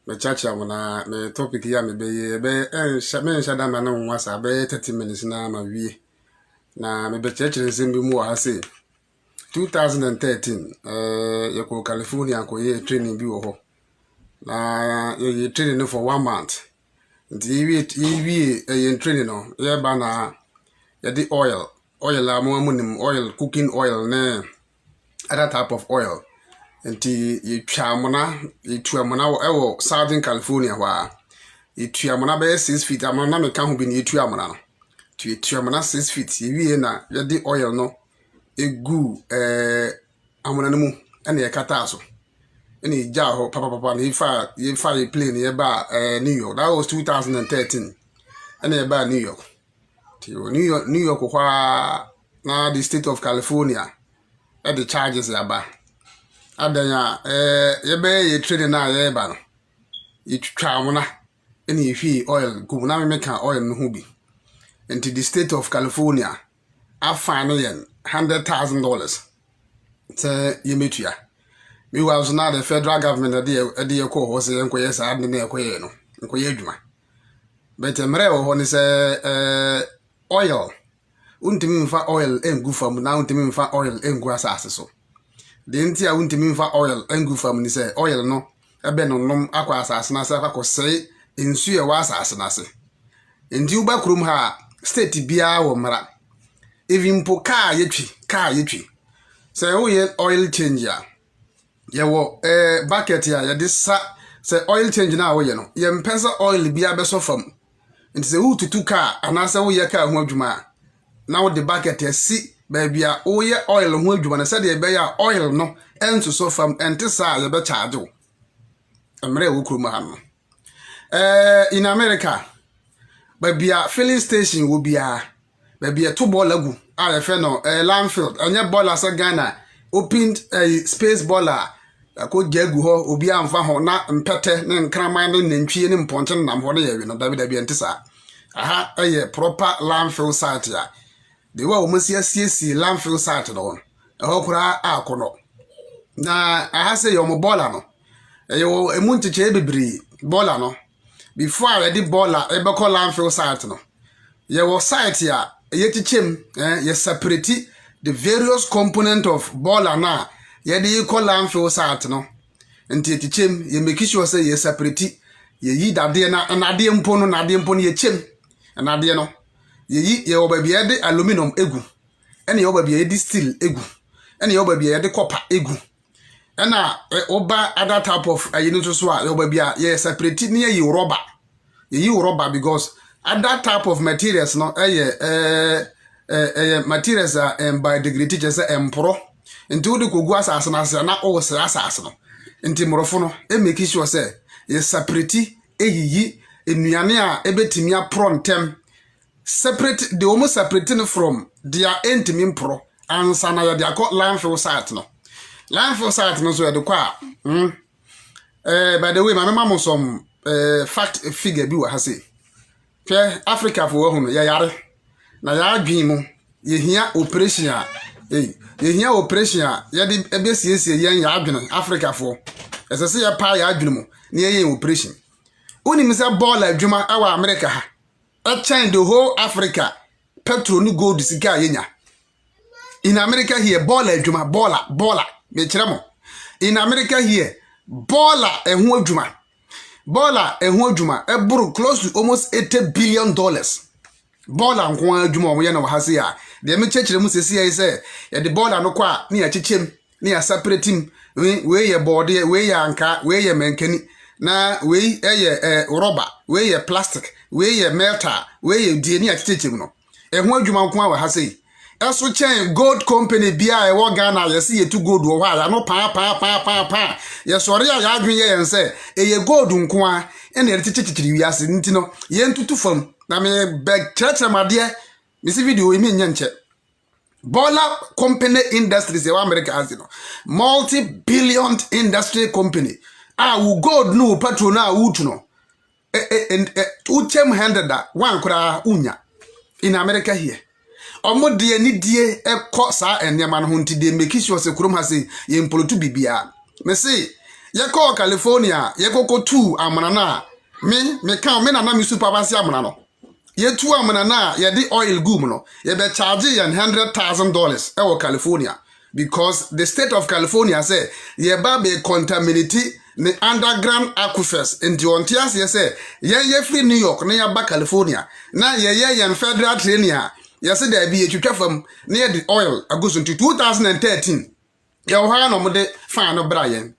Me chacha muna me topic ya me be me shada ma na nwasa be 30 minutes na ma wie. Na me be chacha nsem bi mu wa say 2013 ye ko California ko ye training bi wo ho. Na ye training no for 1 month. Nti ye training no ye ba na ye di oil la mo amunim oil cooking oil na other type of oil. Nti yetwa amona ewo Southern California wa yetwa amona be 6 feet amona me ka ho bi ne yetwa amona no tu yetwa amona 6 feet yewie na yede oil no egu amona no mu ene yekata aso ene ija ho papa na yifa ye plane ye ba New York. That was 2013 ene ye ba New York. Ti New York kwa na the state of California at the charges ya ba adanya ye training na ye ba no yetwa amona ene yefi oil gu na me ka oil no hu bi into the state of California a fine yen $100,000 say ye metua me was not the federal government de ko ho say enko yes ad na ekoye no enkoye adwuma but emre ho ni say oil untimi mfa oil engu fam na untimi mfa oil engu asase so de ntia untimi mfa oil engu fam ni say oil no ebe no nom akwa asase na say akwa sei ensu ye wa asase na se ndi uba krum ha state bia wo mara even po car yetwi say wo ye oil change ya ye wo bucket ya ye disa say oil change na wo ye no ye mpesa oil bia be so fam nti say wo tutu car anasa wo ye car ho adwuma na wo de bucket ya si ba bia wo ye oil ho adwuma na say de be ya oil no enso so fam enti sa ye be charge wo emre wo krum ha no in America babia filling station wo bia babia to ball agu a fe no landfill anya ball asa Ghana opened a space baller ko jagu ho obi amfa ho na mpete ne nkraman ne nantwie ne mponche nam ho ne yewe no dabi ntisa aha proper landfill site ya de wa omusiasiesi landfill site no ho kura akono na aha se yo mo baller no yo emuncheche bibiri baller no before I did baller ebe call landfill site no ye wo site ya ye tichem ye separate the various component of baller na ye dey call landfill site no nti tichem ye make sure say ye separate ye yi dade na nade mpo no ye chem nade no ye yi ye obabi ye de aluminum egu ene ye obabi ye de steel egu ene ye obabi ye de copper egu ena oba other type of ayinu so a ye obabi ye separate ne ye rubber. You rubber because at that type of materials no materials are biodegradable just empro into the kogu asase na o se asase no nti morofo no make sure say ye separate eyiyi enuane a ebetimi apro ntem separate the almost separating from their entimi pro ansa na ye de akọ landfill site no so ye de kwa by the way my mama some fact figure bi wa ha say fe Africa for hu no ya yare na ya adwen mu ye hia operation a ye de ebesiesie yen ya adwen Africa for esese ya pa ya adwen mu na ye operation oni mi say ball adwuma awa America ha a change the whole Africa petrol ni gold sika yenya in America here ball adwuma baller me kire mo in America here baller ehu adwuma baller ehu adwuma eburu close to almost $80 billion baller nko adwuma omo ye na wa se ya de me chekire mu sesi ya say ye de baller no kwa na ya chechem na ya separate him we ye board we ye anka we ye menkani na we ye rubber we ye plastic we ye metal we ye die na ya chechem no ehu adwuma nko wa se eso chen gold company bia e wo Ghana ye se ye tu gold wo ha ya no pa ye sori ya adwen ye yen se ye gold nko a ene ye chichichiri wi ase nti no ye ntutu fam na me beg church made me see video imi nya nche Baller company industries e wa America has no multi-billion industry company wo gold no petrol na wutu no uchem handed that one kura unya in America here omo de ani die ekọ sa enema no ho nti de make sure se kurom ha se ye impolotu bibia me say ye call California ye koko tu amana na me kan me na na me supervise amana no ye tu amana na ye di oil gum no ye be charge ye $100,000 e wo California because the state of California say ye ba be contaminate the underground aquifers in the Ontias ye say ye free New York na ya ba California na ye federal train ya say there be a twitwa fam near the oil agoes into 2013 ye wo ha no mo de fan no bra yen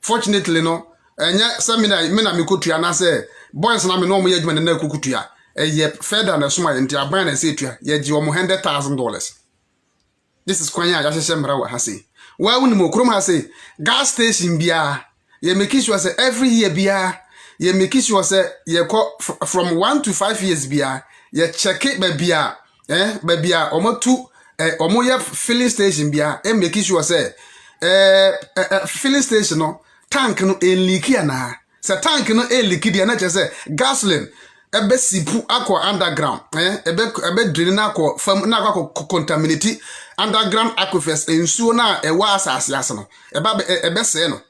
fortunately no enya seminar me na me kotua na say boys na me no mo ye adwuma na kukutua ye federal na soma nti aban na say tua ye gi omo $100,000. This is kwanya ya hye mra wa ha say wa woni mo krom ha say gas station bia ye make sure say every year bia ye make sure say ye from 1 to 5 years bia ye check it bia bia omo tu omo ye filling station bia e make sure say filling station no tank no e leak na se tank no e leak dia na che say gasoline ebe sipu akọ underground ebe drain na akọ fam na akọ contaminate underground aquifers ensuo na ewa asase ase no ebe se no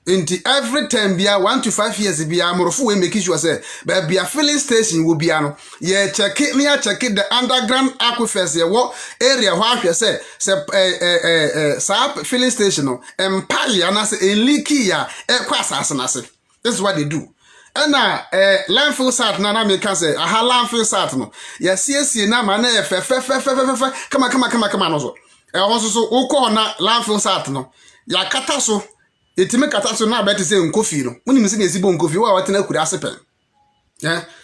nti every time bia 1 to 5 years bia amorofo we make sure say bia filling station wo bia no ye check the underground aquifers ye wo area ho ahwe say sa filling station no empire na say leaky ya ekwa asase na se. This is what they do. And landfill sat na me can say aha landfill sat no ya sie na ma na fe kama no so so ukọ na landfill sat no ya kata so etime kata so na beti say nkofi no woni misi na esibo nkofi wa watena kura asepen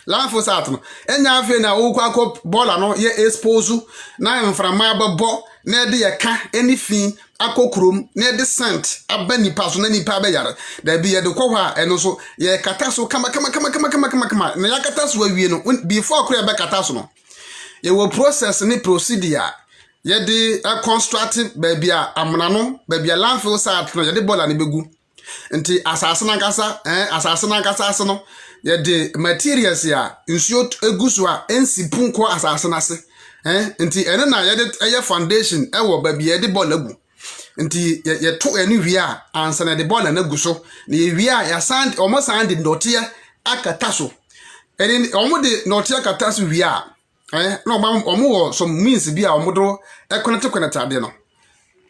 landfill sat no enya afi na ukọ akọ bola no ye expose na mframa abebo na de ye ka anything akokrom na de scent abani paso na nipa be yare da bi ye de kwo ha eno so ye kata so kama na ya kata so awie no before kro be kata so no ye wo process ni procedure ye de constructive babia amna no babia landfill site no ye de bola ne begu nti asase na nkasa ase no ye de materials ya nsuo eguso a ensipu nko asase na se nti ene na ye de foundation wo babia ye de bola gu nti ye to eni wi a ansa na de bola na gu so na ye wi a ya sand omo sand ndote akata so eni omo de ndote akata so wi a no omo wo some means bi a omo do connect ade no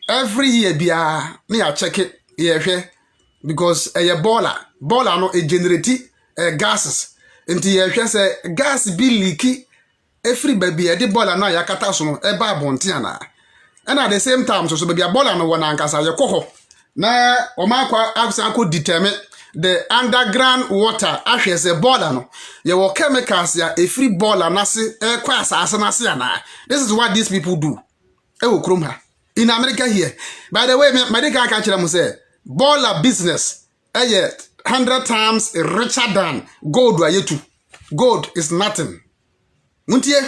every year bia na ya check it ye hwe because ye bola no e generate gases nti ye hwe say gas bi leaky every baby e de bola na ya kata so no e ba bonte ana. And at the same time, so baby a bola no one ankasa ye koho na o ma kwa absan ko determine the underground water ahwe se bola no ye wo chemicals ya a free bola na se e kwa asase na se ana. This is what these people do e wo krom ha in America here. By the way, medical ka kire mo say bola business 100 times richer than gold wa yetu. Gold is nothing. Muntie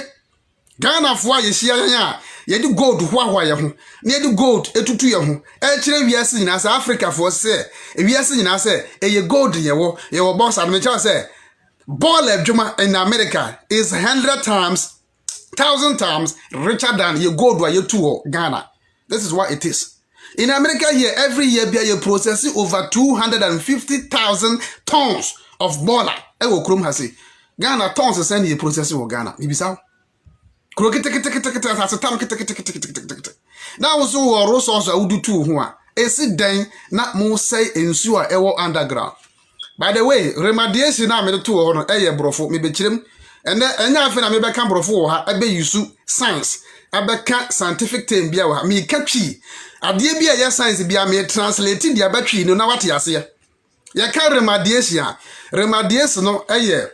Ghana fo ye hia ya ye di gold hwa ye ho na ye di gold etutu ye ho e kire wiase nyina sa Africa fo se e wiase nyina se e ye gold ye wo boss and me say ball adwuma in America is 100 times 1000 times richer than ye gold wa ye to Ghana. This is what it is. In America here every year be you processing over 250,000 tons of bola e wo krom ha say Ghana tons send ye processing wo Ghana bibisa now so resource awudu tu ho a esi den na mo say ensu a ewo underground. By the way, remediation na me to ho no eye brofo me be kirem ene enya afi na me be kan brofo ho ha ebe yusu science abeka scientific term bia ho me ka twi ade bia ye science bia me translate dia batwi no na wate ase ye ka remediation no eye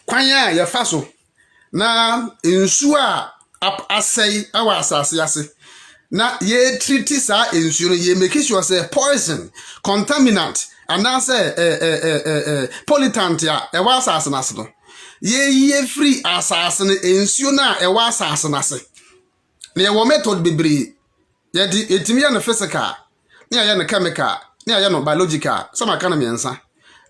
kwanya ye fa so na ensu a asai awa asase ase na ye treat sa ensu no ye make sure say poison contaminant and na say pollutant ya e wa asase na se no ye free asase no ensu na e wa asase na se na ye wo method bebre ye di etimi ya no physical na ya no chemical na ya no biological sama kana miensa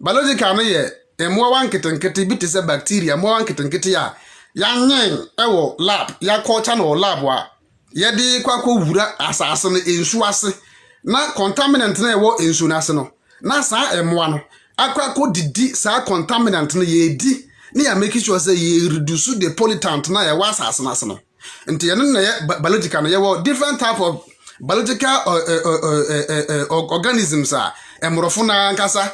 biological no ye emwa wanketenkete bi te se bacteria mo wanketenkete ya yanyen ewo lab ya culture no lab wa ye di kwakwo wura asase no ensu ase na contaminant na ewo ensu na ase no na saa emoa no akwa didi saa contaminant no ye di ne ya make sure say ye reduce the pollutant na ya was asase no nti ye no na ye biological no ye wo different type of biological organisms a emrofo na nkasa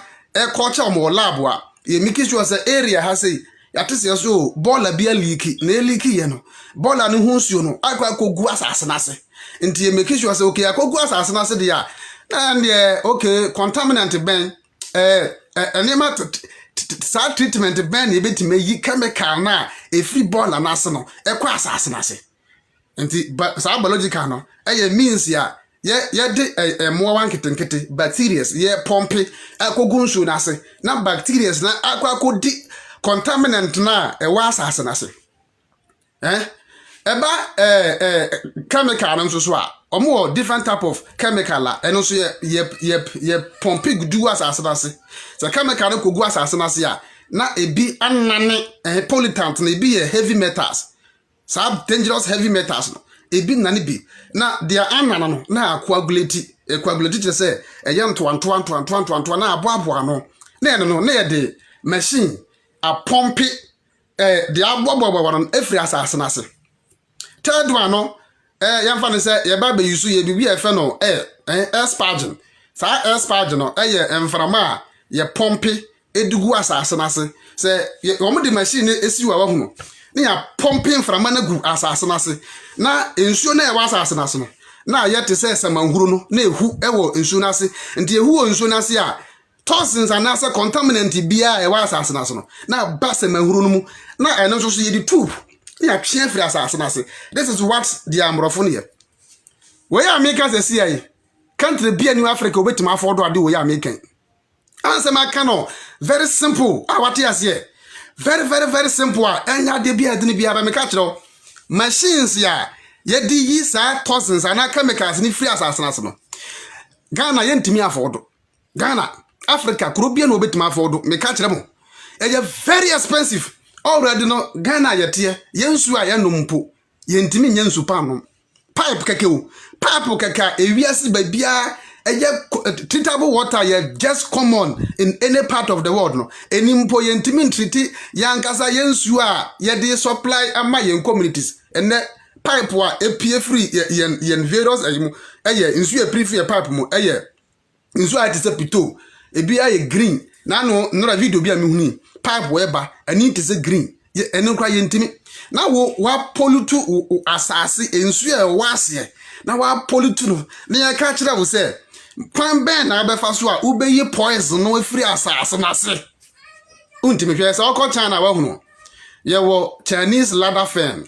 culture mo lab a ye make sure say area ha say ya tese so bola bia leaki na leaki ye no bola no hu nsuo no akwa kogu asase na se nti ye make sure say okay akogu asase na se dia and okay contaminant ben enema sa treatment ben ye betime yi chemical na free bola na se no ekwa asase na se nti sa biological no means ya ye de mo wan kitenkete bacteria ye pompe akogu nsuo na se na bacteria na akodi contaminant na wa asase na se eba chemical no so a omo different type of chemical a eno so ye pompe gudu asase na se so chemical no kogu asase na se a na ebi anane pollutant na ebi ye heavy metals some dangerous heavy metals no ebi nane bi na dia anana no na coagulate to say nto na aboabo no na eno no na ye de machine a pompe the aboabo no every asase na se third one no yamfa ne say ye ba be yusu ye bibi e fe no aspargin sa aspargin no ye emframa a ye pompe edugu asase na se say omo de machine esi wa hu no na ya pompe emframa na gu asase na se na ensuo na ye wa asase na se no na ye te say samanhuru no na ehu ewo ensuo na se nti ehu wo ensuo na se a toxins and as contaminant bia e wa asase na se no na ba samanhuru no mu na eno so ye di tube ya twen free asase na se. This is what the amrofo here we America say see country bia New Africa obetima afford ade we American answer ma kano very simple what you here very simple enya de bia de ne bia ba me ka kire machines ya ye di yi sa toxins and chemicals ni free asase na se no Ghana ye ntimi afford Ghana Africa kuro bia no obetima afford me ka kire mo very expensive already no Ghana yete yensu a yenompo yentimi nyensu panom pipe kakeu pipe kaka ewiase babia treatable water ye just common in any part of the world no enimpo yentimi treat yankasa yensu a ye de supply ama yen communities ene pipe wa epie free yen various ayimu nsu e free pipe mu nsu a tise pito ebia ye green na no nora video bia me huni pipe weba ani te se green ye eno kra ye ntimi na wo wa pollute asase ensu e wase na wa pollute no na ye ka kire wo se pan ben na abefa so a ubeyi poison no free asase na se untimi hwe se okọ China wa hunu ye wo Chinese ladder fan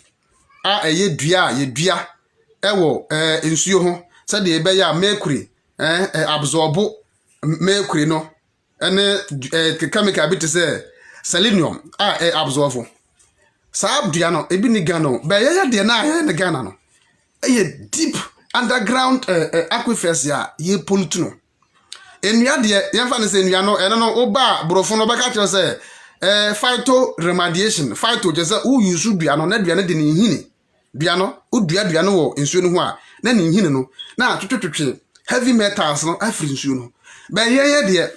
a ye dua ewo ensuo ho se de ebe ya mercury absorb mercury no ene chemical bit say selenium absorb sa dua no ebi ni Ghana be ye de na ye ne Ghana no deep underground aquifers ya ye pollute no enua de ye fa ne se enua no ene no oba brofo no beka kire se phyto remediation phyto je se u use dua no na dua ne de ne hini dua no u dua no wo ensuo no ho a na ne hini no na twetwetwe heavy metals no afri ensuo no be ye de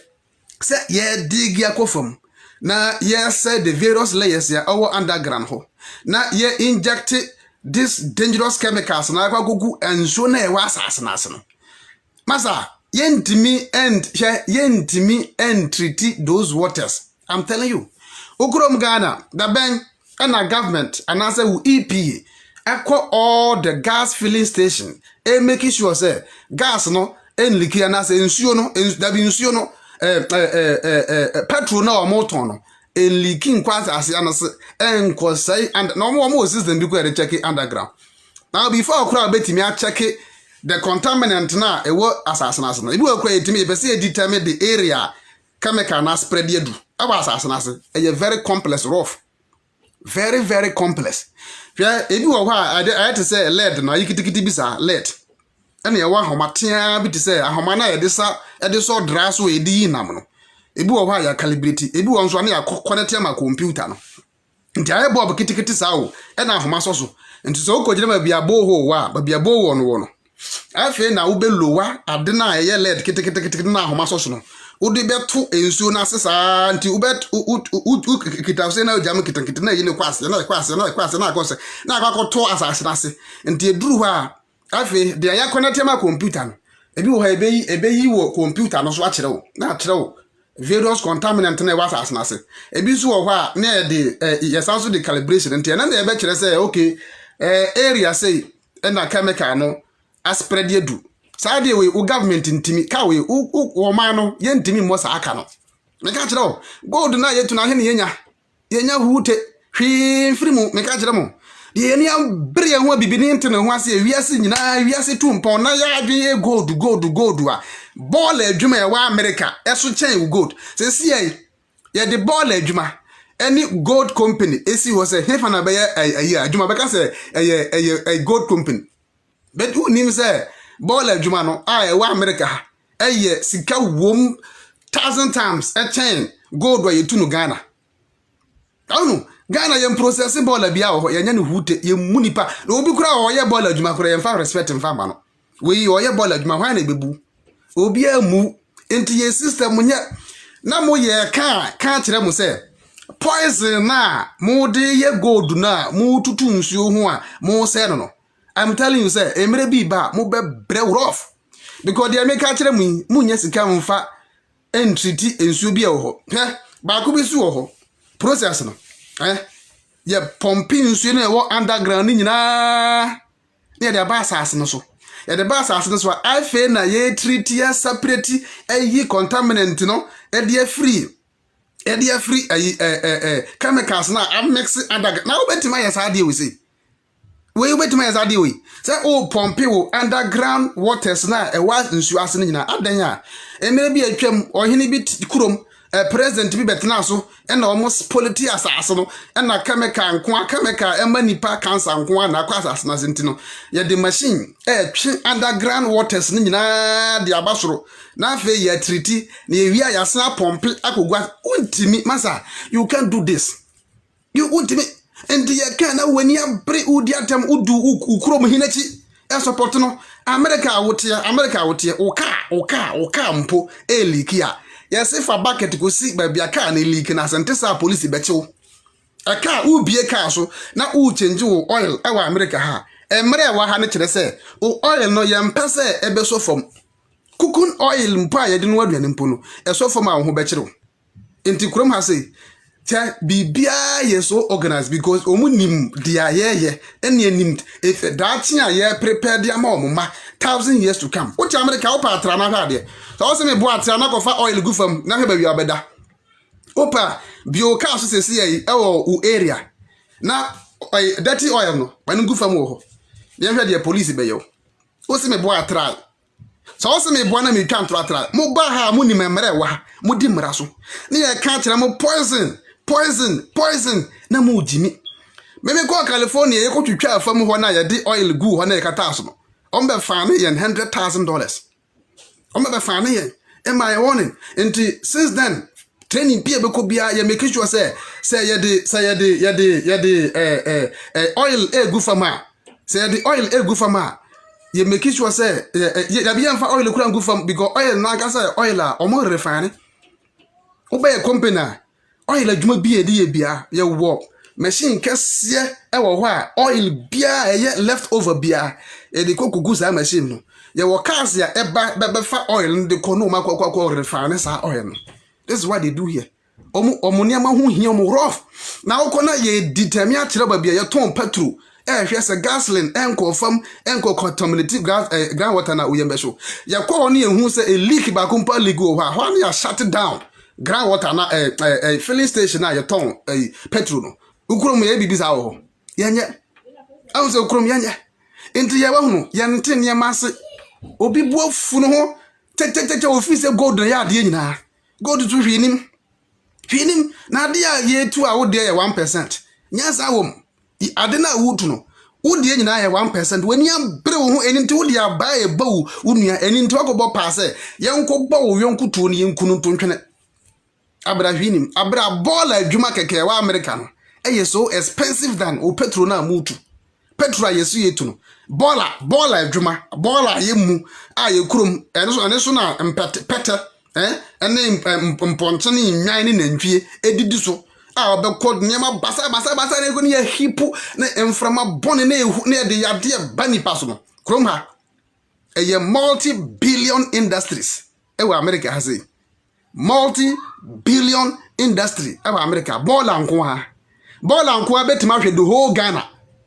se ye dig ya kofam na ye say the various layers ya our underground ho na ye inject this dangerous chemicals na akwagugu enso na e wa asase na ase no masa yentimi and treat those waters. I'm telling you okurom Ghana the bank and our government and as a EPA akwa all the gas filling station making sure say gas no en liquid na say ensuo no da bi ensuo no petrol na o motor no en leaking kwasa ase anase en kwasai and no more system bi ko e check underground now before okra betimi a check the contaminant na ewo asase na ase no ebi okra etimi e be say determine the area chemical na spread edu aba asase na ase e very complex rough very complex ebi wo ha I to say lead na yikitikiti bisa lead ene yawa homatia bi te say ahoma na ye de so dra so e di nam no ebi wo ha ya calibrate ebi wo nso na ya connect ma computer no nti aye bob kitikiti sa wo ena ahoma so nti so ko gire ma bia bo ho wa ba bia bo wo no afi na wo be lowa ade na ye lead kitikiti na ahoma so no Udi betu ensuo na sesa nti ubet kitafse na jam kitan na yine kwase na akose na akoto asase na se nti eduru ha afi de ya connect ma computer no ebi wo ha ebeyi wo computer no so akere wo na akere wo various contaminant na wa asase na se ebi so wo ha na de yesanso de calibration nti na ebe kire say okay area say na chemical no aspread edu Saturday we government intimi ka we wo man no ye ntimi mo sa aka no me ka kire o gold na ye tu na he ne yenya huute hwi mfiri mu me ka kire mo de ye ni ambre ho bibini ntene ho ase wiase nyina wiase tu mpon na ya adwe gold a ball adwuma ye wa America eso chen gold se si ye de ball adwuma any gold company esi ho se he fa na be ye adwuma be ka se a gold company but who nim say ball adwuma no wa America sika wom 1,000 times a chain gold wa yetu no Ghana. Anu Ghana yem processing ball bia wo ye nya ne hute ye munipa na obi kura wo ye ball adwuma kura ye fa respect mfa ma no we wo ye ball adwuma hwan na bebu obi amu enti ye system nya na mo ye ka kire mo say poison na mo de ye gold na mo tutu nsuo ho a mo say no I'm telling you, say, emre bi ba mo be bre rough because they make kire mu nya sika mfa entreaty ensuo bi e ho ba ko bi su ho process no ye pumping nsuo na e wo underground nyina ne de ba asase no so ye de ba asase no so I fe na ye treat ye separate yi contaminant no e de free chemicals na I mix underground na obetima yes ade we say we wait my zadi we say pompe wo underground waters na e wa nsu ase nyina adan a emere bi atwam ohene bi kurom president bi betena so na almost polity asase no na chemical emanipa cancer nko na kwa asase na sentino ye the machine twe underground waters nyina de abasoro na afa ye treat na ewi ayasena pompe akogwa untimi masa you can't do this you untimi and ye kana when you bre udi atam udu ukrom hinachi e support no America wote oka mpo eliki a yes if a bucket go see baby aka na eliki na sentesa police bechew aka ubie ka so na u change oil e wa America ha emre wa ha ne kire se oil no ye mpese ebe so fom kukun oil mpo a ye de no aduane mpo no e so fom a ho bechew enti krom ha sei bibia yeso organized because omunim dia ye ene nim if that thing ye prepare dia ma 1,000 years to come what America opa atra na hade so se me bo atra na kofa oil gu fam na heba wi abeda opa bio ka so se se e wo area na dirty oil no ban gu fam wo ho ye hwe dia police be yo o se me bo atra so se me bo na me twa atra mo ba ha mo nim emre wa mo di mra so ne ye ka kire mo poison na mu jimi meme ko California ye ko twitwa afam ho na ye de oil gu ho na ye kata so no ombe fa ne ye $100,000 ombe be fa ne ye am I warning into since then training pia be ko bia ye make sure say ye de oil gu fama say ye de oil gu fama ye make sure say ye bia fa oil kura gu fam because oil na ka say oil a omo refine obey company oil adwuma bi edi bia ye wo machine kese e wo ho a oil bia ye left over bia e de kokugu sa machine no ye wo cars ya e ba fa oil ndi ko no makwa refine sa oil no. This is what they do here omu niama ho hia omu rough na wo na ye determine akire ba bia ye ton petrol hwe se gasoline enko fam enko contaminated ground water na uyembe so ye ko no ye hu se a leak ba kumpa leak wo ha na ya shut down ground water na filling station na yeton petrol no ukrom ye bibisa wo ho yenye awse ukrom yenye enti ye wa hunu ye nte ne mase obi bu afu no ho tete office gold na ya de nyina gold to hwinim na de ya ye tu a wo de ye 1% nyasa wom ade na wutu no wo de nyina ye 1% wani abre wo ho eni nti wo de aba ye bawu unua eni nti wakobo paase ye nko bawu yonku tu ne yenkunu to ntwene abra hwinim abra ball adwuma keke wa America no so expensive than o petrol na mutu petrol yesu yetu no ball adwuma ball ayemu aye kurom ene so na pete ene mponche ne nwan ne nantwie edidi so a obekọ niam basa na ko ne ya hipu na emframa bone na ehu na de yade ba nipa so no krom ha eye multi-billion industries ewa America ha say multi-billion industry ewa America bola nko ha betima hwe the whole Ghana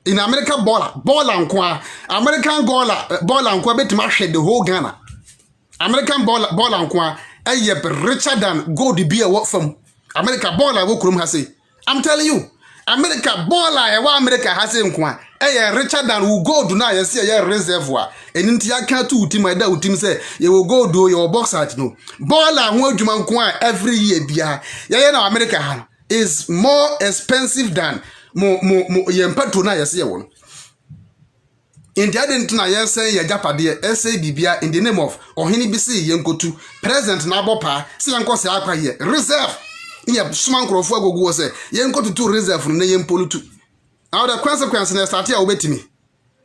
in America bola nko ha American bola nko betima hwe the whole Ghana American bola nko ha eye richer than gold be a what from America bola wo krom ha say I'm telling you America bola e wa America ha say nko ha eye richer than wo gold na ye say ye reservoir eninti aka to utim da utim say ye wo gold o ye wo box at no bola ho adwuma nko ha every year bia ye na America ha is more expensive than mo ye mpato na ye say wo no India didn't na ye say ye japade say bibia in the name of ohini bi say ye nkotu present na abopa say yanko say akwa ye reserve ye suma nkrofo agogo wo say ye nkotu to reserve na ye mpolutu now the consequence na start here obetimi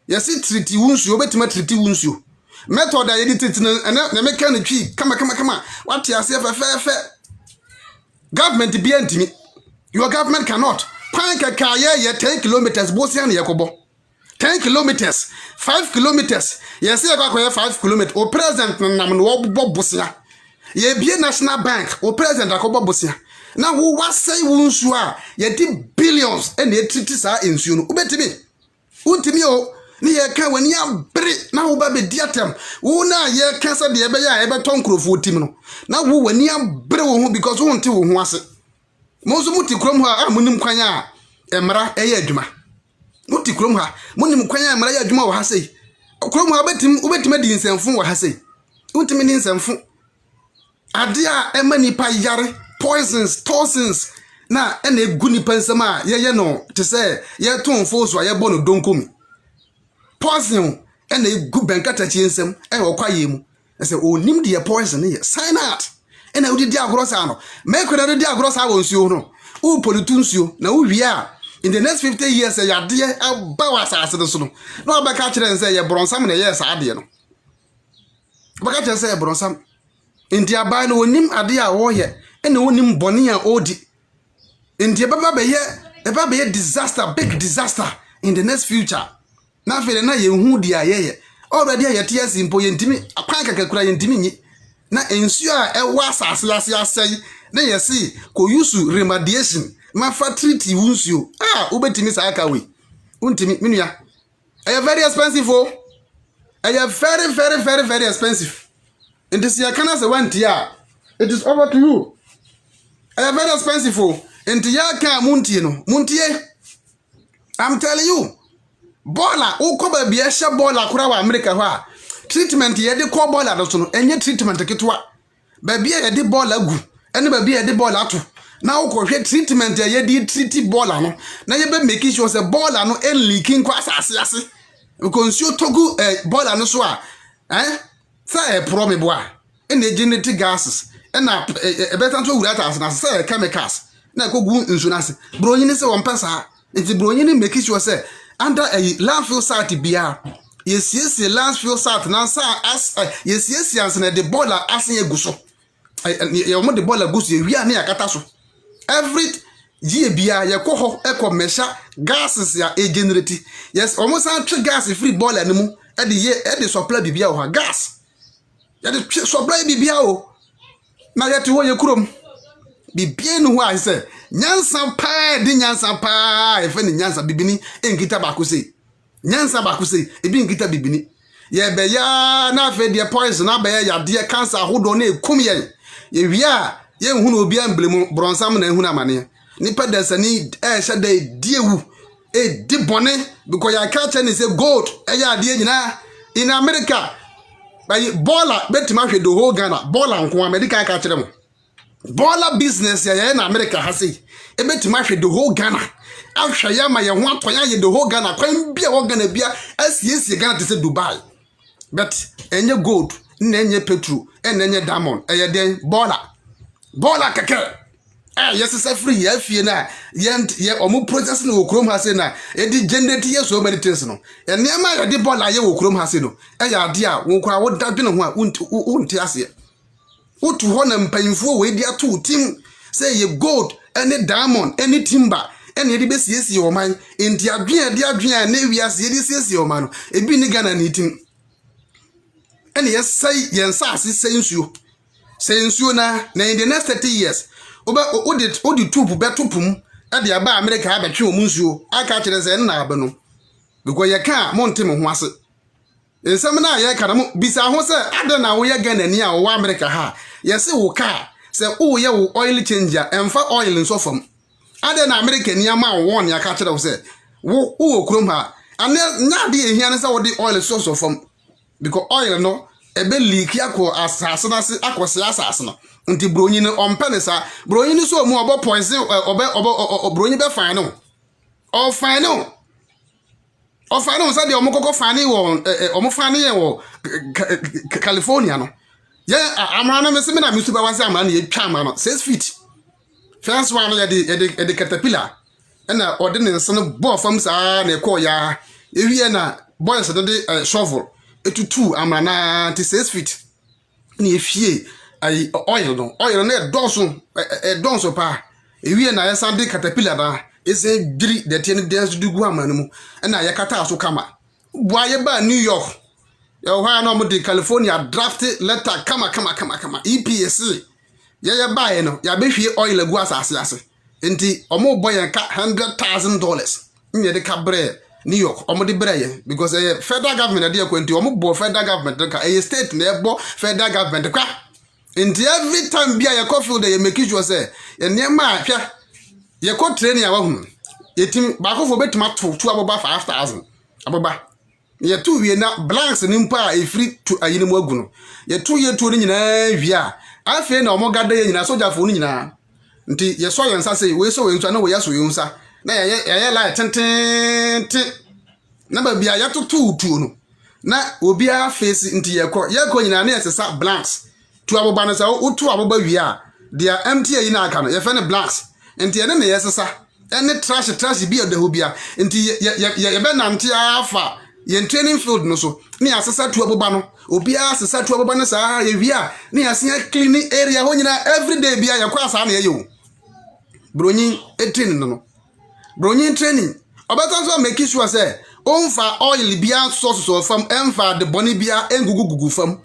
ye see treaty wunsu obetima treaty wunsu method that ye treaty na make na twi kama what you say fe government bi antimi your government cannot pan kaka ye 10 kilometers bosia na yakobo 10 kilometers 5 kilometers yes ye kwa 5 kilometers o president nam no obo bosia ye bie national bank o president akobo bosia na wo wasai wunsu a ye di billions and ye treat sa ensuo no ubetimi untimi o ni ye ka wani abre na wo ba be di atem wo na ye ka sa de ye be ya e be ton krofo tim no na wo wani abre wo ho because wo nte wo ho ase mo so muti krom ha amunim kwan a emra eye adwuma muti krom ha munim kwan a emra eye adwuma wo ha sei krom ha ubetim di nsemfo wo ha sei untimi ni nsemfo ade a emani pa yare poisons toxins na ene egu nipa nsem a ye no te say ye tonfo so ye bo no donkomi poison ene egu benkata chi nsem e wo kwaye mu say onim de poison ye sign out ene udi di agoro sa no make we di agoro sa wo nsuo no u politu nsuo na u wi a in the next 50 years ya de aba wa sa ase so no na obeka kire nse ye bronsam na ye sa ade no obeka kire nse ye bronsam india ba no onim ade a wo ye ene onim boni a odi india baba be ye disaster big disaster in the next future na fele na ye hu dia ye already ye tie simple ye ntimi akwan kakakura ye ntimi nyi na ensuo a e wa asase asai na ye si ko use remediation ma treat wunsuo ubetimi sa aka we untimi minua e very expensive o e very expensive and this year can say one year it is over to you e very expensive o and ya ka muntie I'm telling you bola ukoba bia hye bola kura wa America ho a treatment ye de ko bola do so no enye treatment ketwa ba bia ye de bola gu ene ba bia ye de bola to na ukohwe treatment ye de treat bola no na ye be make sure say bola no e leaking kwa asase because you togu bola no so a say problem bo a ene genetic gases ena e better to wura ta na say chemicals na kogu nsu na se bronyini se won pesa nti bronyini make sure say under a landfill site bia yes landfill site na sa as yes ans na the boiler asen eguso ye mo the boiler guso ye wi na yakata so every year bia ye ko ho e measure gases ya e generate yes almost san gas free boiler ni mu e de supply bibia o gas ya de supply bibia o na ye to ye kurom bibia no ho a say nyansa pa di nyansa pa e fe ni nyansa bibini enkita ba ko sei nyansa ba ko sei e bi enkita bibini ye be ya na fe de poison na be ya de cancer hodo na ekum ye wi a ye hu na obi amblem bronsam na hu na mane nipa dasani hye da diewu di bone because ya catch ni say gold ya de nyina in America by bola betima hwe the whole Ghana bola nko America ka kire mo bola business ya na America ha sei e betima hwe the whole Ghana ahwa ya ma ye ho atoya ye the whole Ghana kwan bia wo Ghana bia asiesie Ghana te say Dubai but enye gold na enye petrol enye diamond ye den bola keke yes is free ya fie na ye omu process na okrom ha sei na e di generate ye so many things no enema ye di bola ye okrom ha sei no ya de a wo kwa wo dadwene ho a unti ase Utu ho na mpanyimfo we dia to tim say ye gold any diamond any timber any ye de besiesie o man enti adwen na wiase ye de siesie o man no ebi ni Ghana ni tim any ye say ye nsase sensuo na in the next 30 years odi tupu betupum e de aba America abetwe omunsuo aka kire se na abe no because ye ka montem ho ase ensem na ye ka na bisa ho se ade na wo ye Ghana ni a wo America ha ye se wo ka se wo ye wo oil changer emfa oil nso fam ade na America ni ama wo ne aka kire wo se wo krom ha ane nya de ehia ne se wo de oil so fam because oil no ebe leak yakọ asase na se akọse asase no nti bronyi no ompene sa bronyi no so mu obo poison bronyi be fan no o fan no sa de omukoko fan wo omufan ye wo California no ye amana me se me na me supervise amana na ye twa amana no 6 feet fence one no ye de caterpillar na ode ne nse no bo fam sa na ekọ ya ewie na boys de shovel etutu amana 6 feet ni efie ai oil no donso pa ewie na yesande caterpillar da ese diri de tie ne dance dugu amana mu na yakata aso kama bua ye ba New York ye hwa na mo de California draft letter kama EPS ye ba ye no ya behwie oil agu asase enti omo boy ka $100,000 nye de kabre New York omo de breye because federal government dey kwenti omo bo federal government ka state na ebo federal government kwa enti every time bia ye coffee dey make sure say ye niam ahwa ye ko training awa hu yetim ba ko fo betuma to aboba 5,000 aboba ye tu wie na blanks ni mpa e free to ayini mu agu no ye tu ye tu ni nyina hwia afi na omo gada ye nyina soja fo ni nyina nti ye so ye nsa say we so we nsa na we yaso ye nsa na ye la tenten na ba bia ya tutu no na obi a face nti ye ko nyina na yesesa blanks tu aboba no sa utu aboba wi a dia empty ayi na aka no ye fe ne blanks nti ye ne yesesa ene trash bia de ho bia nti ye be nante afa ye training field no so ni asesa tu aboba no obi a asesa tu aboba no sa ye wi a ni asia cleaning area ho nyina every day bia ye kwa asa na ye yo bronyin training no bronyin training obeton so make sure say onfa oil bia sources of farm enfa the boni bia engugugugu fam.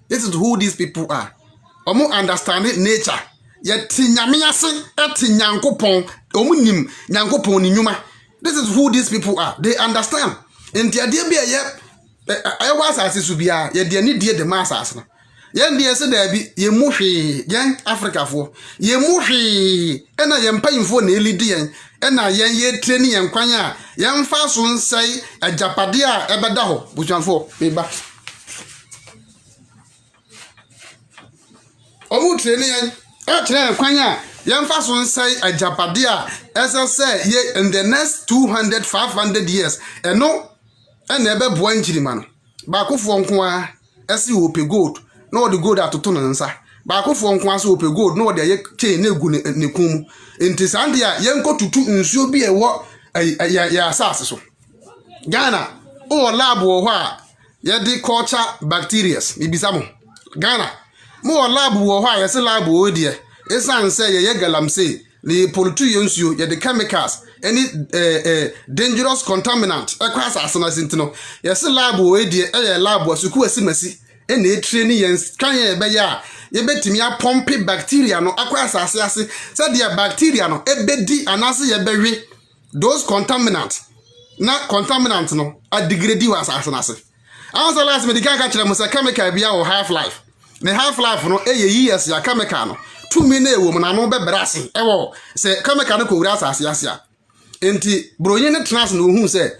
This is who these people are. Omo understand nature. Ye ti nyame ase eti nyankopon omo nim nyankopon ni nyuma. This is who these people are. They understand. Enti ade bia ye was asase bia ye de ni de masas no. Ye de se da bi ye mu hwe yen Africa fo. Ye mu hwe ena ye mpanyimfo na elidi yen ena yen ye training yen kwan a yen fa so nsai ajapade a ebeda ho bujanfo meba omu training yen train kwan a yen fa so nsai ajapade a ese ye in the next 200-500 years eno ena ebeboa nchirima no ba kofo nko a ese ope gold no the gold atoto no nsa ba kofo nko ase ope gold no de ye chain na egu ne kum enti sande a yenko tutu nsuo bi ewo ya asase so Ghana o lab wo ho a ye de culture bacteria bibisa mo Ghana mo lab wo ho a ye se lab wo die esan se ye galamsey le pollutu yensuo ye de chemicals any dangerous contaminant ekwa asase na sintino ye se lab wo die ye lab wo suku asimasi ene training yen kan ye be ya ye betimi a pompe bacteria no akwa asase ase se dia bacteria no ebedi anase ye bewe those contaminants na contaminant no a degrade wa asase na ase ansa last medical ka kire mo se chemical bia o half life ne half life no years ya chemical no tumi na ewo mo na no bebere ase ewo se chemical no ko wura asase ase a enti bronye ne trans no hu se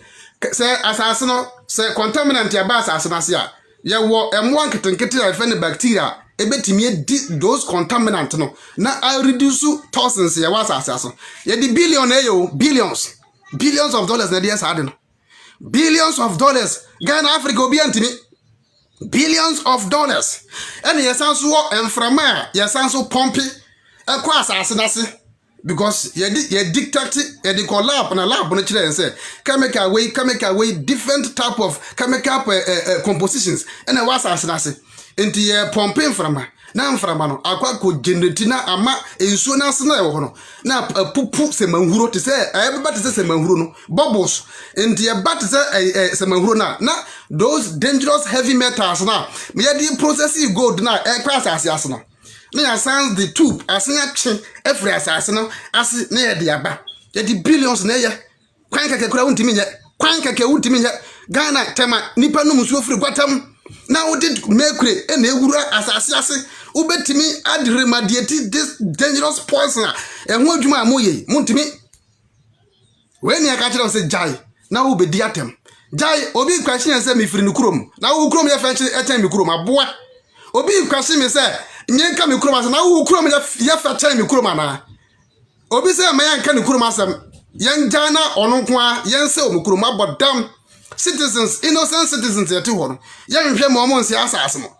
asase no se contaminant ya ba asase na ase a ye wo emwa nketenkete ya fe ne bacteria ebetimi those contaminant no na I reduce toxins ya was asaso ye di billions of dollars na dia sa ade no billions of dollars Ghana Africa obi antimi billions of dollars and yesanso wo enframa yesanso pompe ekwa asase na se because ye dictate ye call lab na lab no kire say chemical way different type of chemical compositions and was asase enti ye pumping frama na mframa no akwa ko generate na ama ensuo na ase na ye ho no na pupu se manhuro te say everybody te say manhuro no bubbles enti ye bat say se manhuro na those dangerous heavy metals na me ye process gold na e class asase no na ya sans the tube asenya che every asase no ase na ye de aba ye di billions na ye kwan keke kura wuntimi nye kwan keke wuntimi nye Ghana tema nipa no musuo firi kwatam na wo did mercury na ewura asase ase ubetimi ad remediate this dangerous poison ehun adwuma amoye muntimi we ni aka kire say jai na wo bedi atem jai obi kwahye say me firi nukurom na wo kurom ye fanche etem me kurom aboa obi kwahye me say nyenka me kurom asa na wo kurom ye fa chan me kurom ana obi say me yanka ne kurom asam yen jana ono ko a yen say o me kurom abodam citizens innocent citizens yete ho no yen hwehwe mo mo nsi asase mo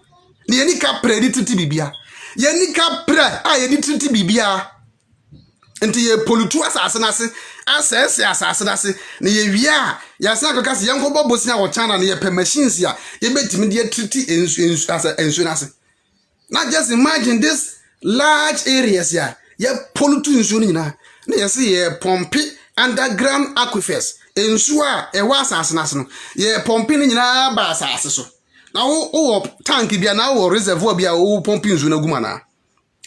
ni yeni ka pre di titi bibia yeni ka pre a yedi titi bibia enti ye polutu asase na se asese asase na se ni ye wia ya se akaka se yenko bobosi na wo chana ni ye pe machines ya ye betimi de titi ensu na se. Now just imagine this large areas ya ye polutu ensu ni na ye se ye pompe underground aquifers ensu a e wa asase na se no ye pompe ni nyina ba asase so. Na wo tank bia na wo reservoir bia wo pompe ensu na guma na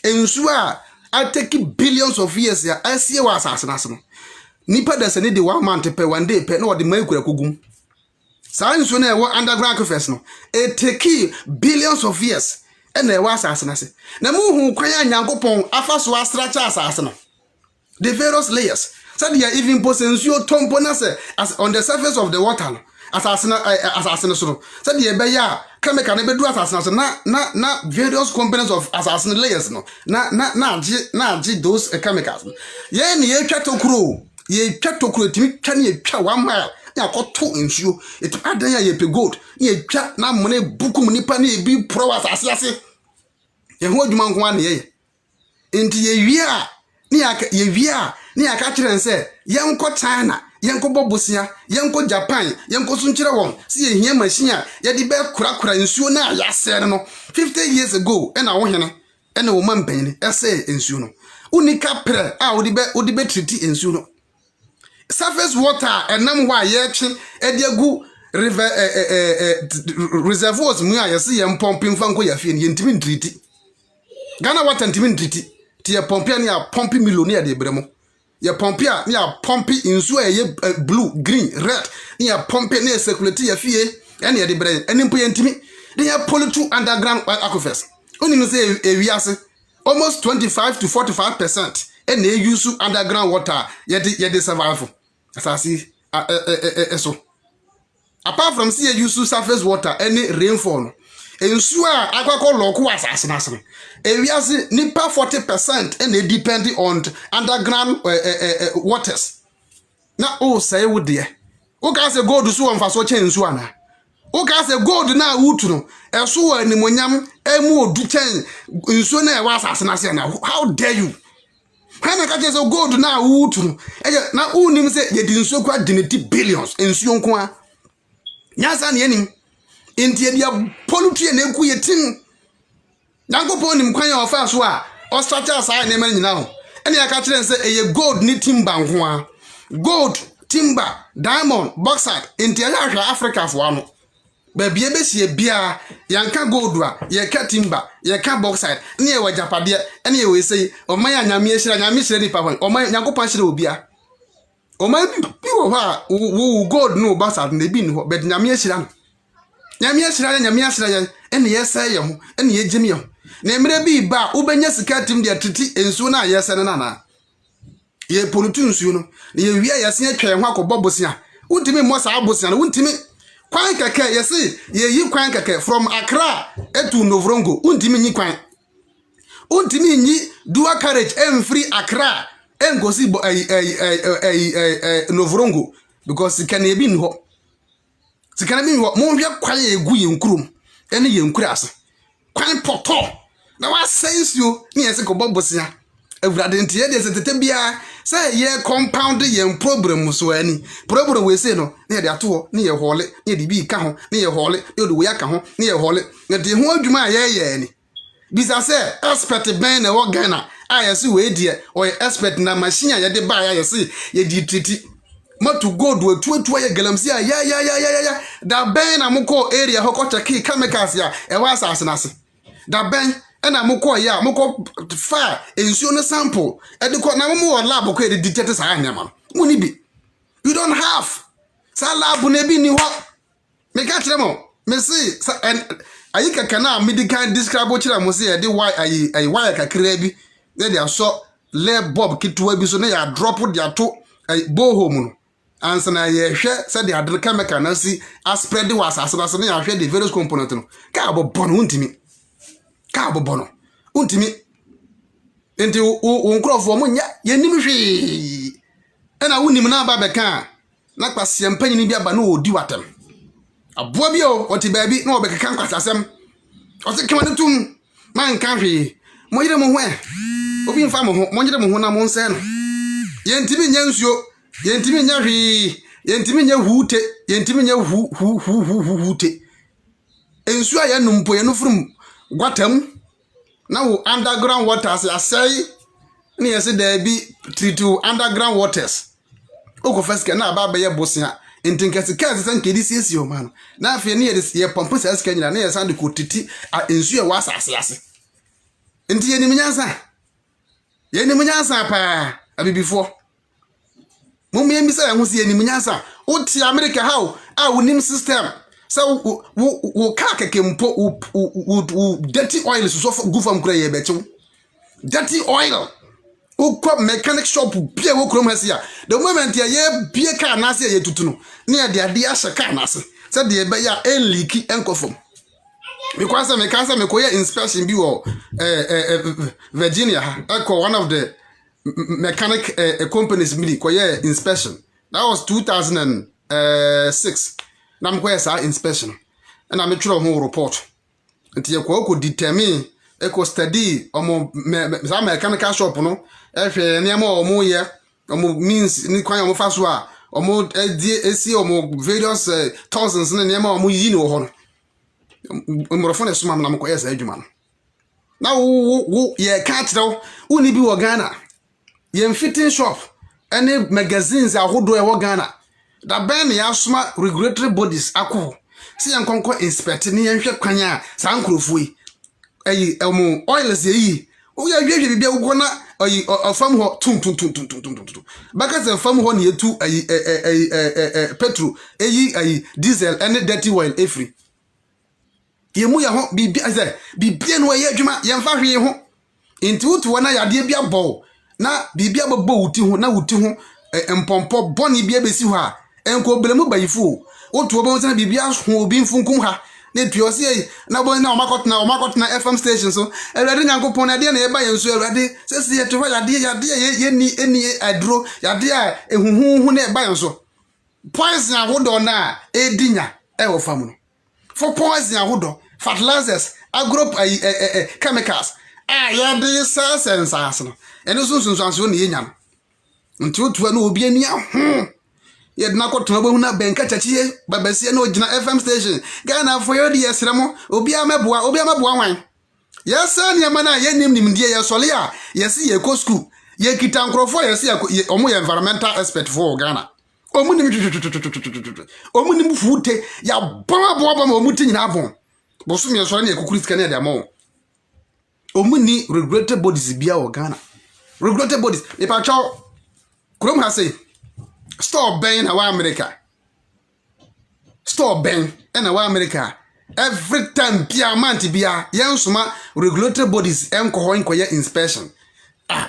ensu a take billions of years ya asie wa asase na se no nipa da se ne de 1 month per 1 day per na wo de maikura kogum sa ensu na e wo underground aquifers no it take billions of years and e wa asase na se na mu hu kwan anyankopon afa so astracha asase no the various layers so they are even posensu tompo na se as on the surface of the water no asase no so so they be ya chemical na be do asase na various components of asase layers no na those chemicals ye ni ye twa tokuro timi twa na ye twa 1 mile ya koto nsuo it adan ya ye pe gold na ye twa na mone bukum nipa na ye bi pro asase ase ye ho adwuma nko na ye enti ye wia ni aka kire nse yenko China yenko bobosia yenko Japan yenko sunchire won si ye hia machine a ye de be kura nsuo na ya sere no 50 years ago na wo hene na wo mampanyi ese nsuo no unika pre a wo de be treat nsuo no surface water enam wa ye twe e de agu river reservoirs mu a ye se ye mpompe mfanko ya fie ye ntimi treat Ghana water ntimi treat ti ye pompe na ya pompe millionaire de bremo ye pompe a ya pompe insu ye blue green red ya pompe na circulate ya fie ene ye de bre ene mpo ye ntimi de ya pollute underground aquifers oni no say ewiase almost 25 to 45% ene use underground water ye de survive asasi so apart from see use surface water any rainfall ensu a akwakọ lọkụ asase na asịrị ewiase nipa 40% and they depend on underground waters na o say wo de o ka say gold so won fa so chen ensu ana o ka say gold na wutu no eso wa animonyam emu odu chen ensu na e wa asase na asịrị na how dare you kana ka say gold na wutu no na unim say ye di ensu kwa dinity billions ensu nko a nyasa na yenim intie dia pollute na eku yetin yankopon nim kwan ya ofa so a o structure asai na nyina ho ene ya ka kire nse eye gold ni timber nko a gold timber diamond bauxite intie ya hwa Africa fo ano ba bia be sie bia yanka gold a ye ka timber ye ka bauxite ne ye wajapade ene ye we sei o man ya nyame hira ni papa o man yankopon hira obia o man bi wo ha wo gold no bauxite na bi ni ho bet nyame hira no nyame asira ya ene yesa ye ho ene ye gemi ye ho na emre bi ba ubenya sika tim de atiti ensu na yesa ne nana ye polutu nsu no ye wia yese atwa ye ho akobobose a untimi mo sa abose na untimi kwan keke yese ye yi kwan keke from Accra etu Novrongo untimi nyi kwan untimi nyi dual carriage free Accra engosi Novrongo because can e bi nho sikana mi wo mo hwe kwan egu ye nkurum ene ye nkura ase kwan poto na wa sense yo ni yese ko bobosia Awurade nti ye de setete bia say ye compound ye problem so ani problem we say no na ye de ato na ye hole na ye de bi ka ho na ye hole ye de we aka ho na ye hole na de ho adwuma ye ni bisa say expert ben na wo Ghana ayesi we die o expert na machine ye de ba ayesi ye di triti matu gold we tuatu ye galamsi ya da ben na mko area hoko check chemicals ya e wa asase na se da ben na mko ya mko fa ensuo no sample e de ko na mo lab ko e de detect sa anyama mo ni bi you don't have sa lab na bi ni ho me ka kire mo me see ayi kaka na medical describe kire mo see e de why ayi why kakra bi na de aso le bob kitwa bi so na ya drop de ato boho mu no ansa na ye hwe se de adre chemical na si spread was asase na ya hwe de various component no ka bono untimi ka bono untimi enti wo nkrofo mo nya ye nim hwe na wonim na ba beka na kwase mpanyin bi aba na odi watem aboa bi o oti baabi na obekeka nkwasasem oti kema ne tum man ka hwe mo yire mo ho obi mfa mo ho mo yire mo ho na mo nse no ye ntimi nya nsuo ye ntimi nya hwe ye ntimi nya huute ye ntimi nya huute ensuo ya numpo ye no furum gwatam na wo underground waters asai na ye se da bi treat underground waters oko first na aba ba ye bosia ntinkasi kazi san kedi sisi o man na afie ne ye pompo sa ska nyina na ye san de ko titi ensuo wa asase nti ye ni munyansa pa abibifo mum ye misa ho si ye ni munyansa oti America how wonim system so wo ka kekempo wo dirty oil so gufam kura ye bechew dirty oil ukọ mechanic shop bia wo krom hasia the moment ye bia ka na se ye tutuno na de ade ahye ka na se se de be ya enliki enkofom because me ka se me koye inspection bi wo Virginia echo one of the mechanic companies mili koye inspection that was 2006 na me koye sa inspection na me twere ho report nti ye ko determine eco study omo za mechanical shop no ehwe niam omo ye omo means ni kwan omo faso a omo esi omo various thousands na niam omo yi ni ho no microphone suma na mko yes adwuma no na wo ye ka kire wo ni bi wo Ghana ye fitting shop any magazines ahodo e wo Ghana da ben ya suma regulatory bodies akọ si yan konko inspect ni yan hwe kwan a sa nkrofo yi omo oils yi o ya hwehwe bibia wo na fam ho tum baka se fam ho na yetu petrol diesel and dirty oil every yemu ya ho bibia no ye adwuma ye mfa hwe ho nti wutu na yade bia bo na bibia bobo wuti ho na wuti ho empompo boni bia besi ho a enko belemu bayifu wutu obo na bibia ho obi mfunkum ha na tuosi na bo na omakotna FM station so ewade nyankopon na de na eba yenso ewade sesi ye to yade ye ni adro yade a ehuhu na eba yenso poison ahodo na edinya ewo famu no for poison ahodo fertilizers agro chemicals yade sense no eno sunsunso ne yenya no nti otua na obi ani aho ye na kotona bo na benka chachie babasie na ogina FM station Ghana for your year sremo obi amaboa wan yes na ma na ye nim die ye sole a yesi ye ko school ye kita nkrofo yesi omo ye environmental expert for Ghana omo nim fuute ya boa omo tinyina abon boso me so na ekukuri sika na de amo omo ni regulated bodies bia o Ghana regulated bodies e pa chaw krom ha say store ben na wa America store ben na wa America every time bia month bia yensoma regulatory bodies enko ho enkoye inspection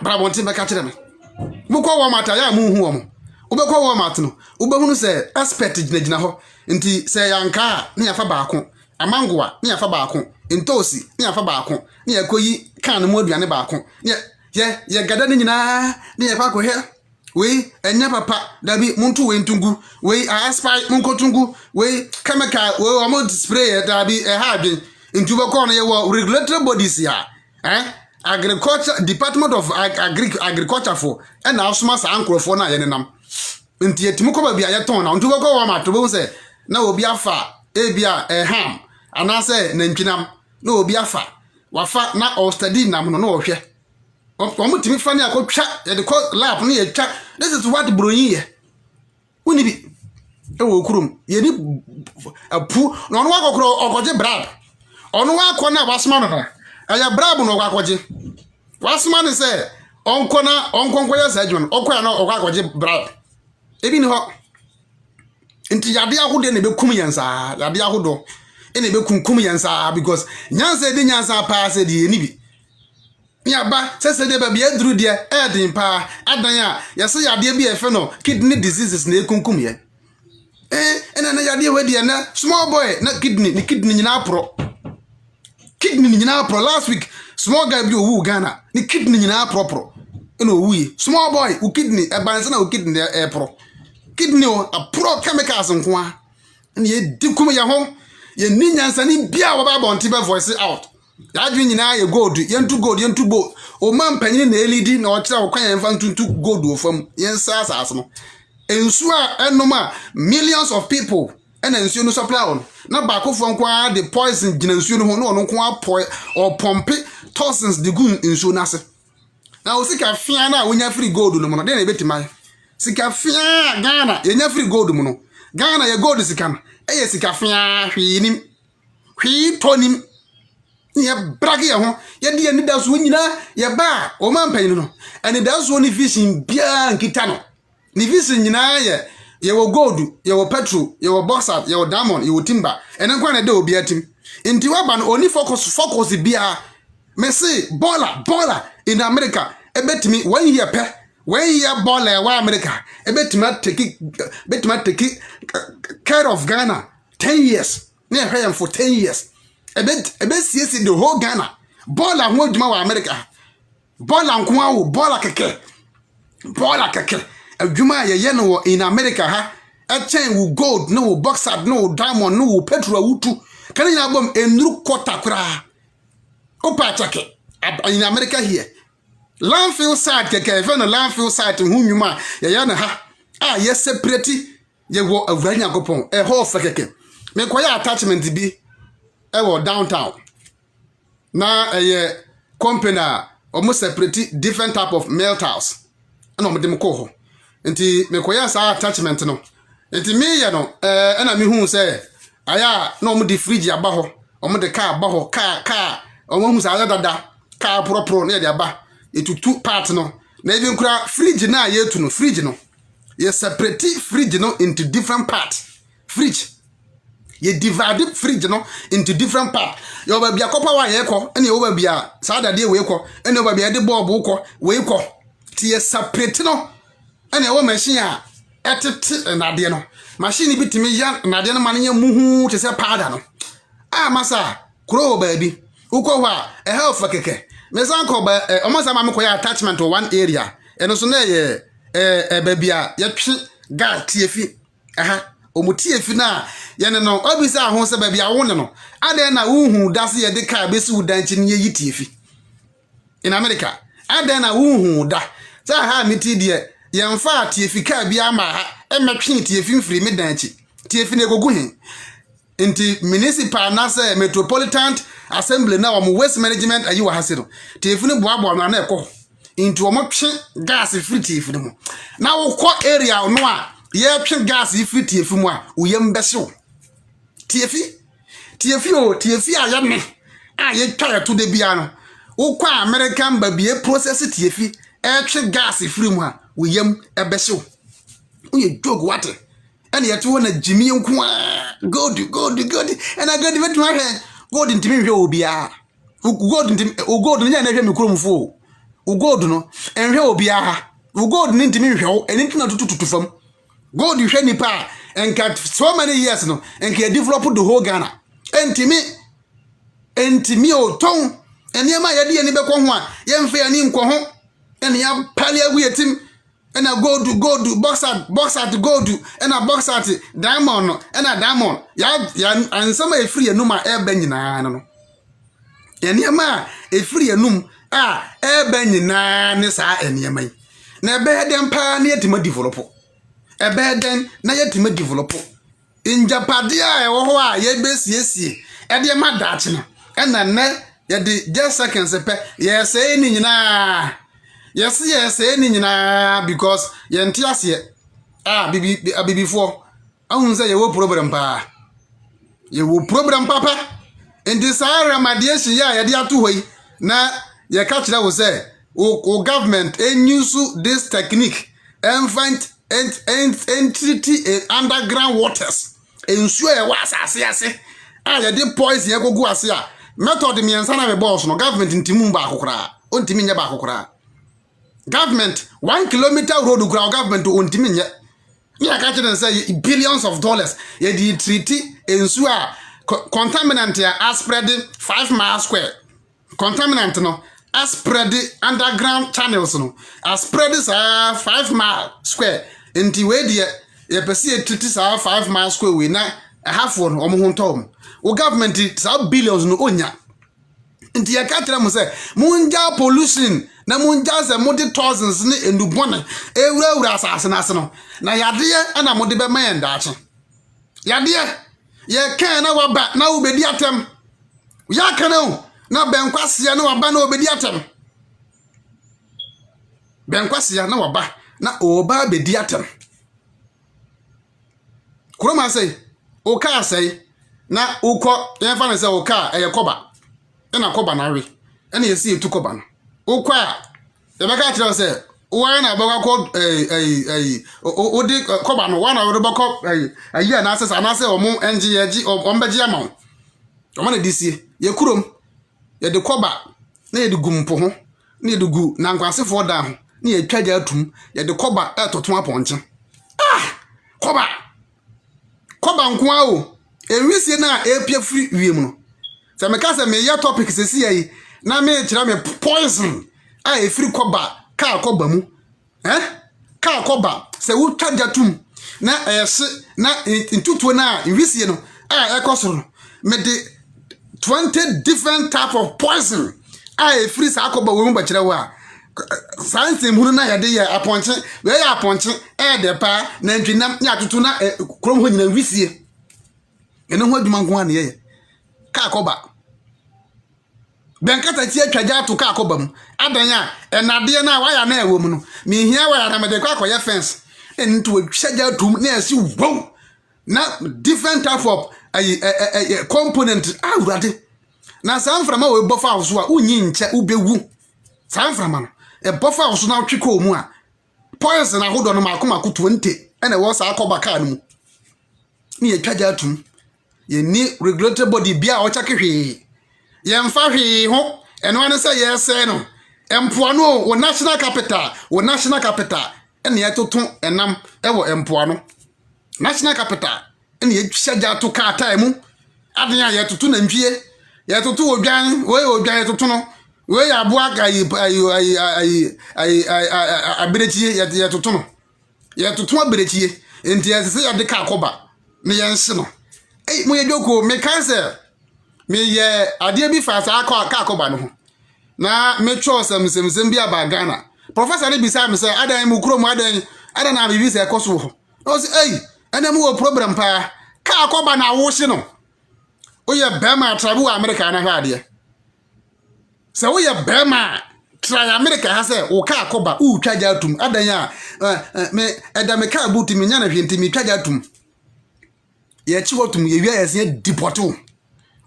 bra bonti be ka kire me bukọ wo mata ya mu hu omo ubekọ wo mata no ubehunu se expert gina ho nti se yanka na yafa baako amangoa na yafa baako ntosi na yafa baako na yakoyi kan mo aduane baako ye gada ni nyina na yafa ko he we enya papa dabi muntu we ntungu we aspire munkotungu we chemical we mo spray dabi ha adwen ntuba ko no ye wo regulatory bodies ya agriculture department of agriculture for and now sma sa ankrofo na ye nenam nti etimi ko ba bia ye ton na ntu ko wa ma to bo se na obi afa ebia ham anase na ntwinam na obi afa wafa na o study nam no na o hwe o mutimi fa ne akotwa ye de ko lab no ye twa. This is what broyin ye woni bi e wo kurum ye ni apu no no akokro okoje brab ono wa akona wasma no na aya brab no akwaje wasma ne se onkonko ya sajun okoya na okwaje brab ebi ni ho nti yade ahode ne bekum yansa yade ahodo ene bekum yansa because nyansa de nyansa pa se de ni bi nyaba sese de ba bia duru de edin pa adan a yese yade bi efe no kidney diseases na ekunkum ye ena na yade we de na small boy na kidney nyina pro last week small guy bi owu Ghana ni kidney nyina pro ena owu small boy u kidney e banse na u kidney e pro kidney a pro chemicals nko a na ye dikum ye ho ye ni nyansa ni bia wo ba bonti be voice out ya dwi nyina ye gold yentu bo o man panyin na elidi na o kira wo kwan yenfa ntuntu gold wo fam yensa asase no ensu a enoma millions of people ena ensu no supply on na ba ko fo nkwa the poison gina ensu no ho no nko apoi or pompe toxins de gun ensu na se na o sika fia na wonya free gold no mo no de na betima sika fia Ghana yenya free gold mo no Ghana ye gold sika no eye sika fia hwinim hwi tonim ye bragi ye ho ye de ni da so nyina ye ba o man pan no ani da so ni vision bia nkita no ni vision nyina ye wo gold ye wo petrol ye wo bauxite ye wo diamond ye wo timber enen kwa na de obi atim nti wa ba no oni focus bia me say baller in America ebetimi 1 year pe 1 year baller wa America ebetimi take care of Ghana 10 years ne hwem for 10 years ebe siesi the whole Ghana baller ho adwuma wa America baller nko awo baller keke adwuma ye no in America ha echen wo gold no wo bauxite no wo diamond no wo petrol wutu kan nya bom enuru kota kura opa chake in America here landfill site keke even landfill site hu nwuma ye na ha ye separate ye wo awuranya gopon e ho fa keke me koya attachment bi e wo downtown na company almost separate different type of metals na mo dem ko ho nti me koya sa attachment no nti me ye no na me hu se aya na mo di fridge aba ho mo de car aba ho car omo hu sa dada car pro na ye de aba etutu part no na even kura fridge na ye tu no fridge no ye separate fridge no into different parts fridge ye divide fridge no into different parts yo ba bia kopa wa ye ko ene yo ba bia sa dade we ko ene yo ba bia de bulb ko we ko ti ye separate no ene wo machine a etete nade no machine bi timi ya nade no mane muhu te se powder no masa kuro ba bi uko wa health keke me san ko ba omo sa ma me ko ya attachment to one area eno so na ye ba bia ye twe gas tiefi omutiefi na ye ne no obisa ho se ba bia wo ne no ade na uhu dase ye de ka be su danchi ne yi tiefi in America ade na uhu da sa ha miti de ye mfa tiefi ka bia ma ha emetwe tiefi mfiri me danchi tiefi ne gogu hin nti municipal na se metropolitan assembly na wo waste management ayi wa hasiro tiefi ne boabo na ekọ nti wo motwe gas free tiefi ne mo na wo ko area no a ye twe gas free tiefi mu a uyem beso tiefi aya me ye twa to de bia no wo kwa American ba bie process tiefi twe gas free mu a uyem ebeso uye jog wate ene yeto wona jimi nko a gold ena gold vetu ha gold ntimi hwe obi a gold nya na hwe mikromfo gold no enhwe obi a gold ni ntimi hwe eni ntina tututu fam gold hwe nipa enka so many years no enka develop the whole Ghana entimi o ton eniema yade ye ni be ko ho a ye mfa ya ni nko ho ene ya pale agu yetim ena gold bauxite gold ena bauxite diamond no ena diamond ya ansama e free enum a eba nyina no eniema e free enum ebe nyina ne saa enyeman na ebe den pa na yetima develop ebe den na yetima develop injapade a ewo ho a ye besiesie ede ma dache no ena ne ye de just seconds pe ye say ni nyina ye say ni nyina because ye nti ase bibi fo ahun say ye wo problem pa ye wo problem papa enti saa remediation ya ye de ato hoi na ye ka kira wo say o government use this technique and find entity underground waters ensure ye wa asase ase ye de poison ye gogu ase a method miensa na me boss no government ntimu ba akokora ontimi nya ba akokora government 1 kilometer road kura government ontimi nya ya ka kira say billions of dollars ye di treaty ensure contaminant ya spread 5 miles square contaminant no spread underground channels no spread 5 mile square enti we die ye pese treaty 5 miles square we na half one omo ho ntom o government billions no onya enti ya ka tira mo say munja pollution na munja se modi thousands ni endubone ewura asase na ase no na yade ana modi be man daache yade ye kan na waba na obedi atem ya kan na benkwase na waba na obedi atem benkwase na waba na oba bedi atem kuroma say o ka say na ukọ yen fa na say o ka koba na koba na we na yesi etu koba no ukọ a ye beka tire say wa na beka ko o di koba no wa na we beka ayi na asesa na say omo enji yeji ombeji ama omo na disie ye kurom ye de koba na ye de gumpo ho na ye de gu na nkwasefo da ho na ye twaja atum ye de koba etoto aponche koba nko o enwisie na epia free wiem no se me ka se me ya topic sesi yi na me kira me poison e free koba ka koba mu ka koba se wo twaja tum na ese na ntutuo na enwisie no ekosoro me de 20 different type of poison free sa koba wo mu ba kira wa science mu na ya de ya aponche we ya aponche de pa na ntwinam ya tutu na krom ho nyina enwisie ene ho adwuma nko ane ye ka koba benkata ti atwaja to ka koba mu adan ya enade na wa ya na ewo mu no mi hia wa ya na me de kwa koye fence ento atwaja tum na esi wow na different type of component awurade na sanframa we bofa hoso a unyi nche ubewu sanframa no bofa hoso na tweko mu a poison ahodo no makomako 20 ene wo sa koba ka no mu ni atwaja tum ye ni regulatory body bia o chake hwe ye mfa hwe ho eno ane say yes no empoano wo national capital ene ye toton enam ewo empoano national capital ene ye hyaja to ka time aden ya ye toto na ntwie ye toto odwan we odwan ye toto no we ya bo aga aberechie ye toto no ye toto aberechie enti ye se ye de ka akoba ne ye nse no mo ye joko me kanse me ye ade bi fa sa ka akoba no ho na me cho sem bi aba Ghana professor ne bi sa me say adan mu kuro mu adan na bibi se ekoso ho no say ene mu wo problem pa ka akoba na wo hye no o ye bema travel America na ha ade se wo ye bema try America ha say wo ka akoba u twaja atum adan a me eda me ka buti me nya na hwenti me twaja atum ye chi wotum ye wi ayese deporto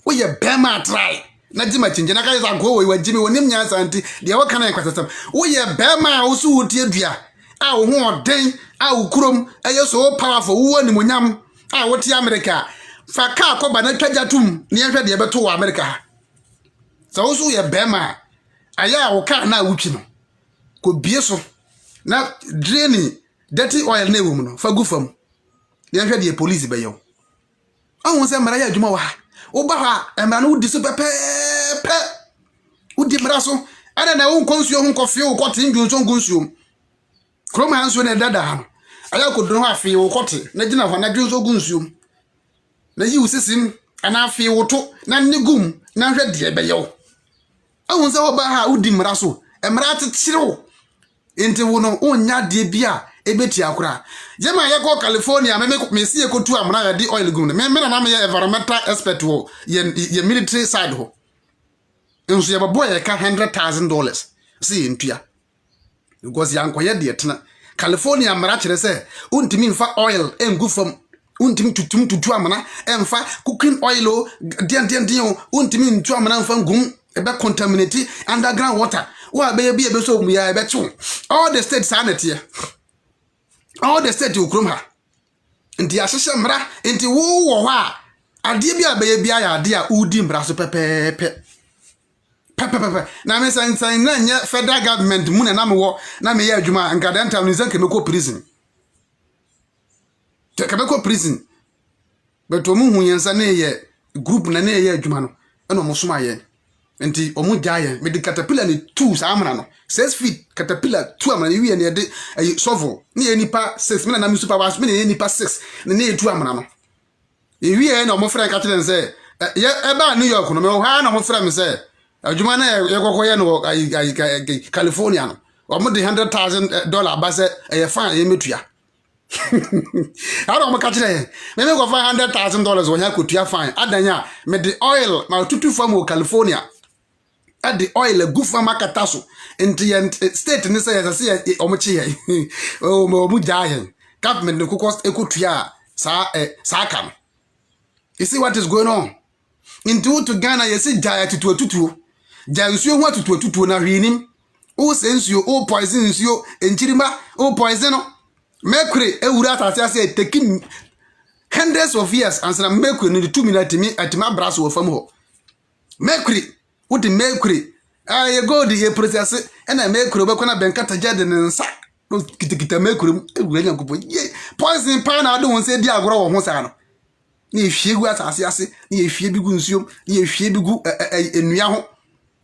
wo ye bema try na jima chinje na kai za go we wajimi wonim nya santi de wo kana kwasasam wo ye bema wo su wuti adua a wo ho oden a wo kurom aye so powerful wo ni monyam a wo ti America fa ka akoba na twaja tum ne hwe de beto wo America so wo su ye bema aya wo ka na wutwi no ko bie so na draining dirty oil na ewo mu no fa gu fam ne hwe de police be yo ahun se mara ya adwuma wa wo ba ha emra no wudi so pepe wudi mra so ada na wo konsuo ho kofie wo kote ndwon so konsuo kroma hanso na dada ha aya ko dun ho afi wo kote na gina ho na dwon so konsuo na yi usisim ana afi wo to na negum na hwe de be yo ahun se oba ha udi mmara so mmara tetire enti wo no onya de bia ebeti akora jema ye ko California me sie ko tu amra ya di oil gum me na me environmental expert wo ye military side ho enso ye babo ye ka $100,000 see ntua because yankoye de tena California mara kire se untimi mfa oil engu fam untimi tutu amana emfa cooking oil o dian untimi ntu amana mfa ngum ebe contaminate underground water wa be bi ebe so mu ya ebe chu all the states sanity all the states ukrum ha nti asese mra nti wo ha ade bi abaye bia ya ade a udi mra so pepepe na me san na nya federal government mu na me wo na me ya adwuma nka dan tam nizan kemeko prison prison but omu hu yensa na ye group na ye adwuma no na omo soma ye nti omu jaye me de caterpillar ni 2 sa amra no 6 feet caterpillar 2 amra wi na de shovel ni ye nipa 6 me na me supervise me na nipa 6 na ne 2 amra no e wi na omo fra ka tire nse ye eba New York no me ho ha na omo fra me se adwuma na ye kokoye no California no omo de $100,000 ba se ye fan ye metua I don't catch it. Maybe go $500,000 when you could fine. Adanya, made the oil, my tutu from California. At the oil, a good for Macatasso. Into the state in this as I say, Omochi. Oh, Mujayan. Government, the cookos, Ekutia, Sakam. You see what is going on? Into to Ghana, you see, Jaya to tutu. Jaya, you want to tutu na rinim. Oh, sends you, oh, poisons you, and Chirima, oh, poison. Mercury ewura atase ase taking hundreds of years and some mercury need 2 minutes me at my brass wo fam ho mercury what the mercury you go the process and mercury be kona benkata jade nsa kitikita mercury ewura nyankopɔ ye poison pan na do won se di agoro wo ho sa no na ehwie gu atase ase na ehwie bi gu nsuom na ehwie bi gu enua ho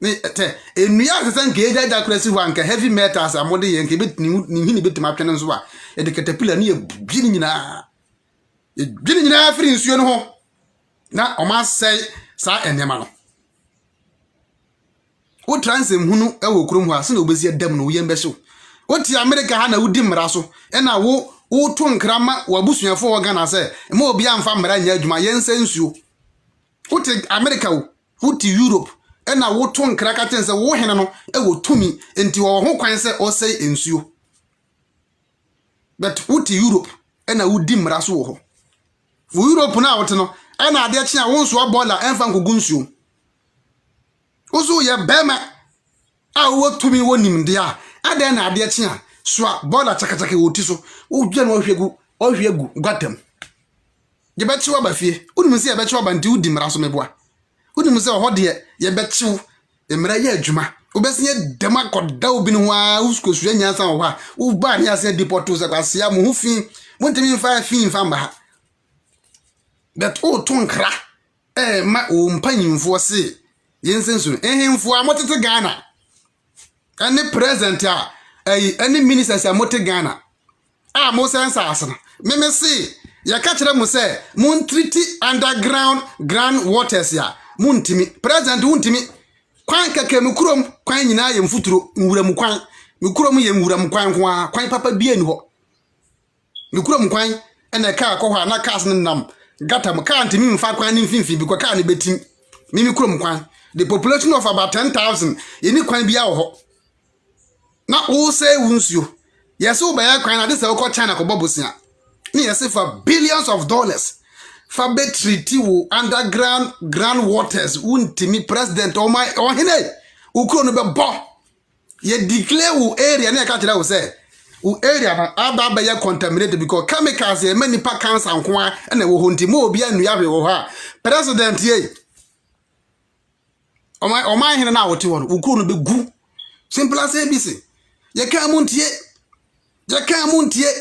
ni te enua asesa nke ejaja krasi ho anka heavy metals amode ye nke bit ni hini bit ma twene nso a e de caterpillar ni ebini nyina afiri nsuo no ho na o ma sei sa enema no o transem hunu e wo krom ho ase na obesi edam no wo yem behyew o ti America ha na wudi mmara so e na wo to nkrama wabusuafo wo Ghana se ma obi amfa mmara nya adwuma yense nsuo o ti America wo ti Europe ena wo to nkra ka tense wo hene no e wo tumi enti wo ho kwan se o sei ensuo but wo ti Europe ena wo di mmara so wo ho wo Europe na wote no ena ade akye a wo nso abola enfa nkogu nsuo ozo ye bema a wo tumi wo nimde a ade na ade akye a so a bola chakachaka wo ti so wo dwa no ohwegu gwatam je bechi wa ba fie unu se ye bechi wa ba nti wo di mmara so meboa unu se ho de ye bechiw emra ye adwuma obesinye dema koda obi no wa uskosu anyansa wo ha wo ba ni ase deporto se kwase ya mo hu fi montimi fa fi fa mba ha that o to nkra ma o mpanyimfo se yensensu ehemfo amotete Ghana ani president a ani ministers amote Ghana a mo sensa asana meme se ya ka kire mo se mon treaty underground ground waters ya muntimi president untimi kwan keke mukrom kwan nyina ye mfuturo nwuram kwan mukrom ye nwuram kwan kwan papa bie ni ho mukrom kwan ene ka akọ na cars nam gata m ka ntimi mfa kwan ni mfimfi bi kwa ka ne betim mimi krom kwan the population of about 10,000 yeni kwan bia ho na o say wunsuo yes o ba ya kwan na de se ko China ko bobosia ni yes for billions of dollars Fabe treaty wo underground ground waters untimi president o my o hine ukro no be bo ye declare wo area na ka kire wo say wo area na aba ya contaminated because chemicals e many pa cancer nko na wo honti mo obi anu ya hwe wo ha president ye o my hine na wote wo ukro no be gu simple as ABC ye ka muntie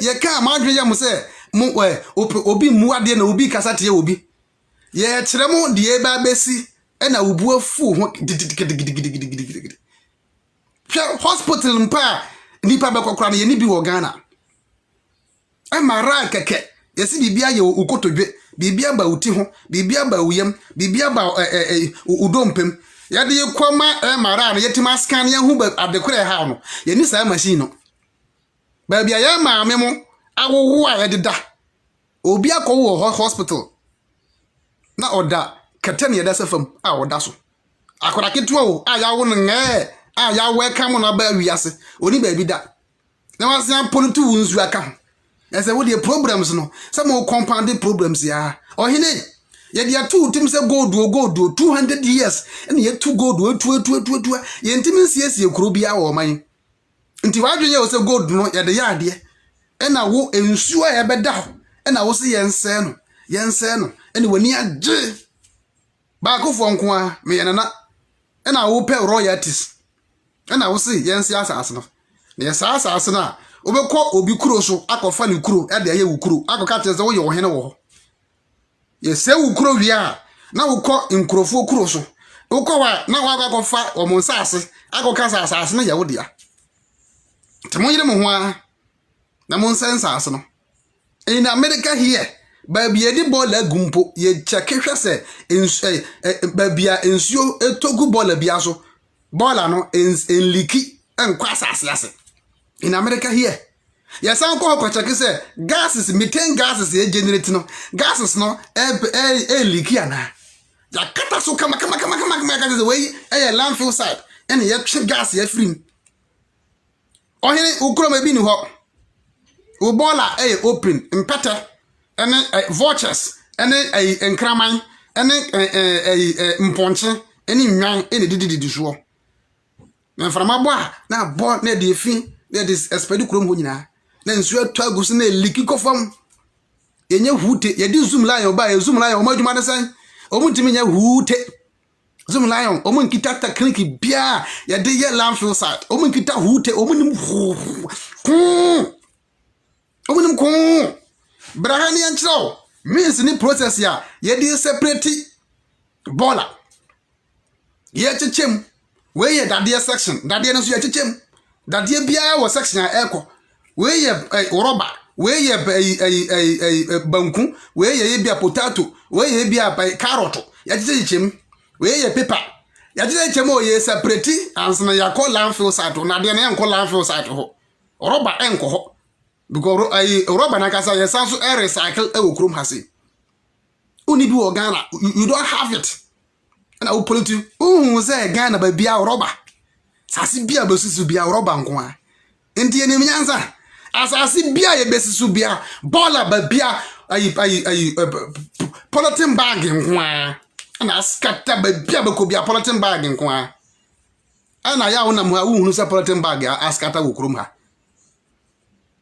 ye ka madwe ya mo say mu obi muade na obi kasate obi ye kire mu de ba besi na obu afu ho gidigidi hospital mpa nipa be kokora na ye ni bi wo Ghana amara keke yesi bibia ye ukotodwe bibia ba uti ho bibia ba uyam bibia ba udompem ya de kwama mara na yetima scan ya hu ba adekore ha no ye ni sa machine no ba bia ya ma me mo awowo a ye de da obi akọwo hospital na oda keten ye da sefam a oda so akora ketewa o a ya wo nge a ya welcome na ba wiase oni ba bi da na wasia politu wunzu aka ho ese wo de problems no some compound problems ya ohine ye dia two tim se gold 200 years and ye two gold tu ye ntimi siesie kuro bia wo man nti wadwenye wo se gold no ye de ya de e na wo ensuo ye beda ho e na wo se yense no ene wani age ba ko fo nko a me yenana e na wo pe royalties e na wo se yense asase no ne asase na obekọ obi kuro so akọfa ne kuro e de ye wu kuro akọka teze wo ye wo hene wo ye se wu kuro wi a na wo kọ nkrofo kuro so wo kọ wa na wo akọfa o mo nsase akọka asase na ye wo dia temo yire mo ho a na mo nsase no in America here baby ye di bola gumpo ye cheke hwese babia ensuo etogu bola bia so bola no enliki enkwa asase ase in America here ya san ko cheke se gases methane gases ye generate no gases no liki ana ya kata so kama gases we landfill site and ye gas ye free ohene ukuro ma bi ni ho ubola open impete ene vultures ene enkraman ene mponche ene nwan ene dididi so na mframa bo a na bo na de fi na de expedi krom ho nyina na nsu atu agusu na liki kofam enye hute ye di zoom lion ba ye zoom lion o madwuma de san o muntimi nya hute zoom lion o mun kita technique bia ye de ye landfill site o mun kita hute o mun omunim ko brahani anchro means ni process ya ye di separate bola ye chechem we ye dadie section dadie no so ye chechem dadie bia wo section ya eko we ye rubber we ye banku we ye bia potato we ye bia carrot ye chechem we ye paper ye chechem o ye separate ansna ya call landfill site na de na enko landfill site ho rubber enko ho because rubber na kasa yes so recycle e okrom hase uni bi o Ghana you don't have it na o politu say Ghana ba bia rubber sase bia besusu bia rubber nko a enti enim nyanza asase bia ye besusu bia bola ba bia polythene bag nko a na scatter ba bia ba ko bia polythene bag nko a ana ya wona mo a wu hunu se polythene bag a scatter okrom ha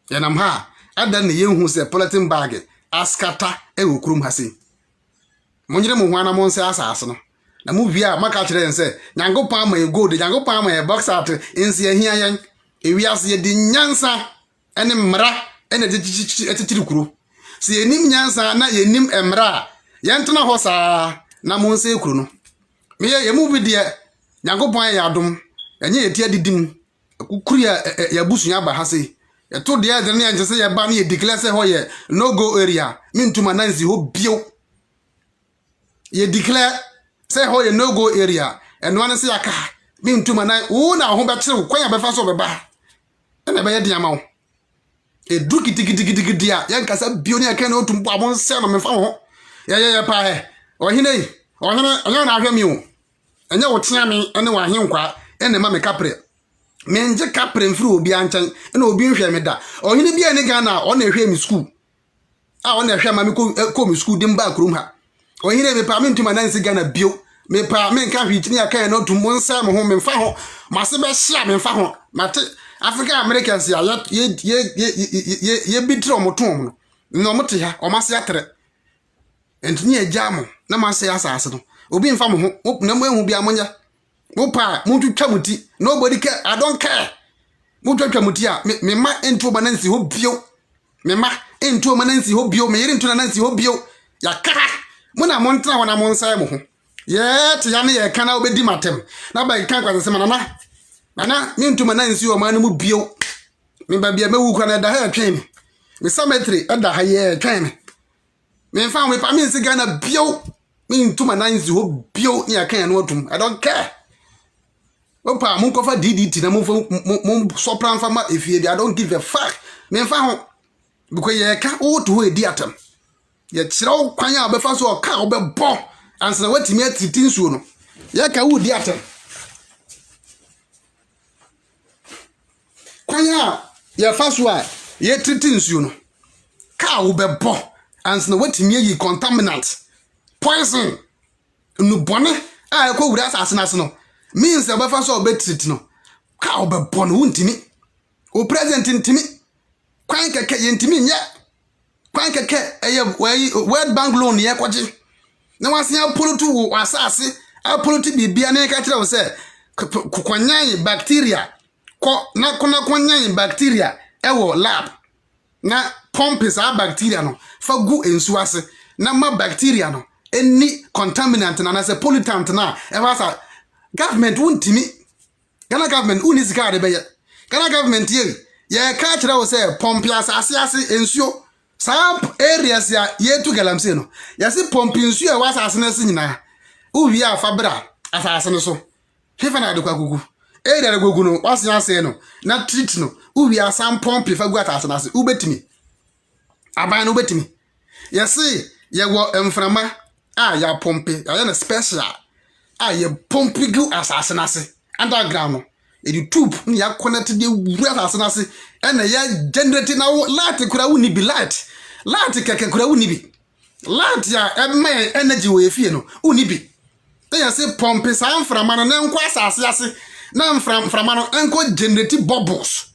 yanam ha adan ne yehu se polythene bag askata ewokrum hase monyere mo hwana mo nse asase no na mu bia maka kire nse nyankopon ama e gold nyankopon ama e box out ense ahia yan ewiase ye di nyansa ene mra ene de chichiri kuro se enim nyansa na yenim emra yentena ho saa na mo nse kuro no me ye mu bi de nyankopon ya adom enye yetia didim kukuru ya busunya ba hase to the other near just say a banny declare say hoye no go area mean to mananzi ho bio ye declare say hoye no go area and one say aka mean to manan wo na ho betre kwan ya befa so beba na be ye dia ma wo e du kitikiti ya yankasa bio ne aka na otumpo abon se no mefa ho ye pa he ohine onye na ahwe mi wo enye wo tia mi ene wa henkwa ene ma me kapre menje kapre mfiri obi anchan na obi nhwe me da ohine bia ni Ghana o na ehwe mi school o na ehwe ma me ko mi school dim ba krum ha ohine me pa me ntuma nansi Ghana bio me pa me nka hwitini aka na otum nsa me ho me mfa ho mase be hia me mfa ho mate African Americans ya ye bitro motom no mote ha o mase atre entini ejamo na mase asase no obi mfa mo ho na mo ehu bia monya Mupa, muntu chamuti. Nobody care. I don't care. Muntu chamuti ya. Me ma into manansi ho bio. Me ma into manansi ho bio. Me yiri into manansi ho bio. Ya kara. Muna montra wana monsa mo ho. Yet yani ye kana obedi matem. Na ba kan kwa sema nana. Nana me into manansi ho manu mu bio. Me ba bia me wu kwa na da ha twen. Me cemetery da ha ye twen. Me fa me pa me nsi Ghana bio. Me to my nines who bio near can watum. I don't care. Opa, mun cover DDT na mun sopran fama if you I don't give a fuck. Me fa because ye ka o to e di atam. Ye chiro kwan a obefa so o ka obebo ansa watimi atiti nsuo no. Ye ka wo di atam. Kwan a ye fa so a ye titi nsuo no. Ka obebo ansa watimi yi contaminant. Poison. Nu bone a e ko wura asase na se no. Means the buffer so betrit no. Ka obebo no untimi. O present intimi. Kwan keke yentimi nya. Kwan keke World Bank loan ye kwaje. Na wase apolotu wo asase, apolotu bibia na ka kire wo se kwanyan bacteria. Ko na kwanyan bacteria e wo lab. Na pompes a bacteria no fa gu ensu ase. Na ma bacteria no any contaminant na se pollutant na e wasa government untimi. Ghana government unisika de beye. Ghana government ye ka kire wo se pompe asase ensuo. Some areas ya ye to galamse no. Ya se pompe nsuo e wasa asase nese nyina. Uwi afabra asase no so. Hefa na adekwa gugu. Area de gugu no wasa ase no. Na treat no. Uwi asam pompe fa gu asase nase. Ubetimi. Aban no ubetimi. Ya se ye wo emframa ya pompe. Ya na special. Ye pompe gu asase nase. Underground no. Edi tube ni ya connect de wura asase nase. Ena ya generate na light kura wuni bi light. Light keke kura wuni bi. Light ya energy wo efie no wuni bi. Then ya say pompe sa mframa no na nkwa asase ase. Na mframa no enko generate bubbles.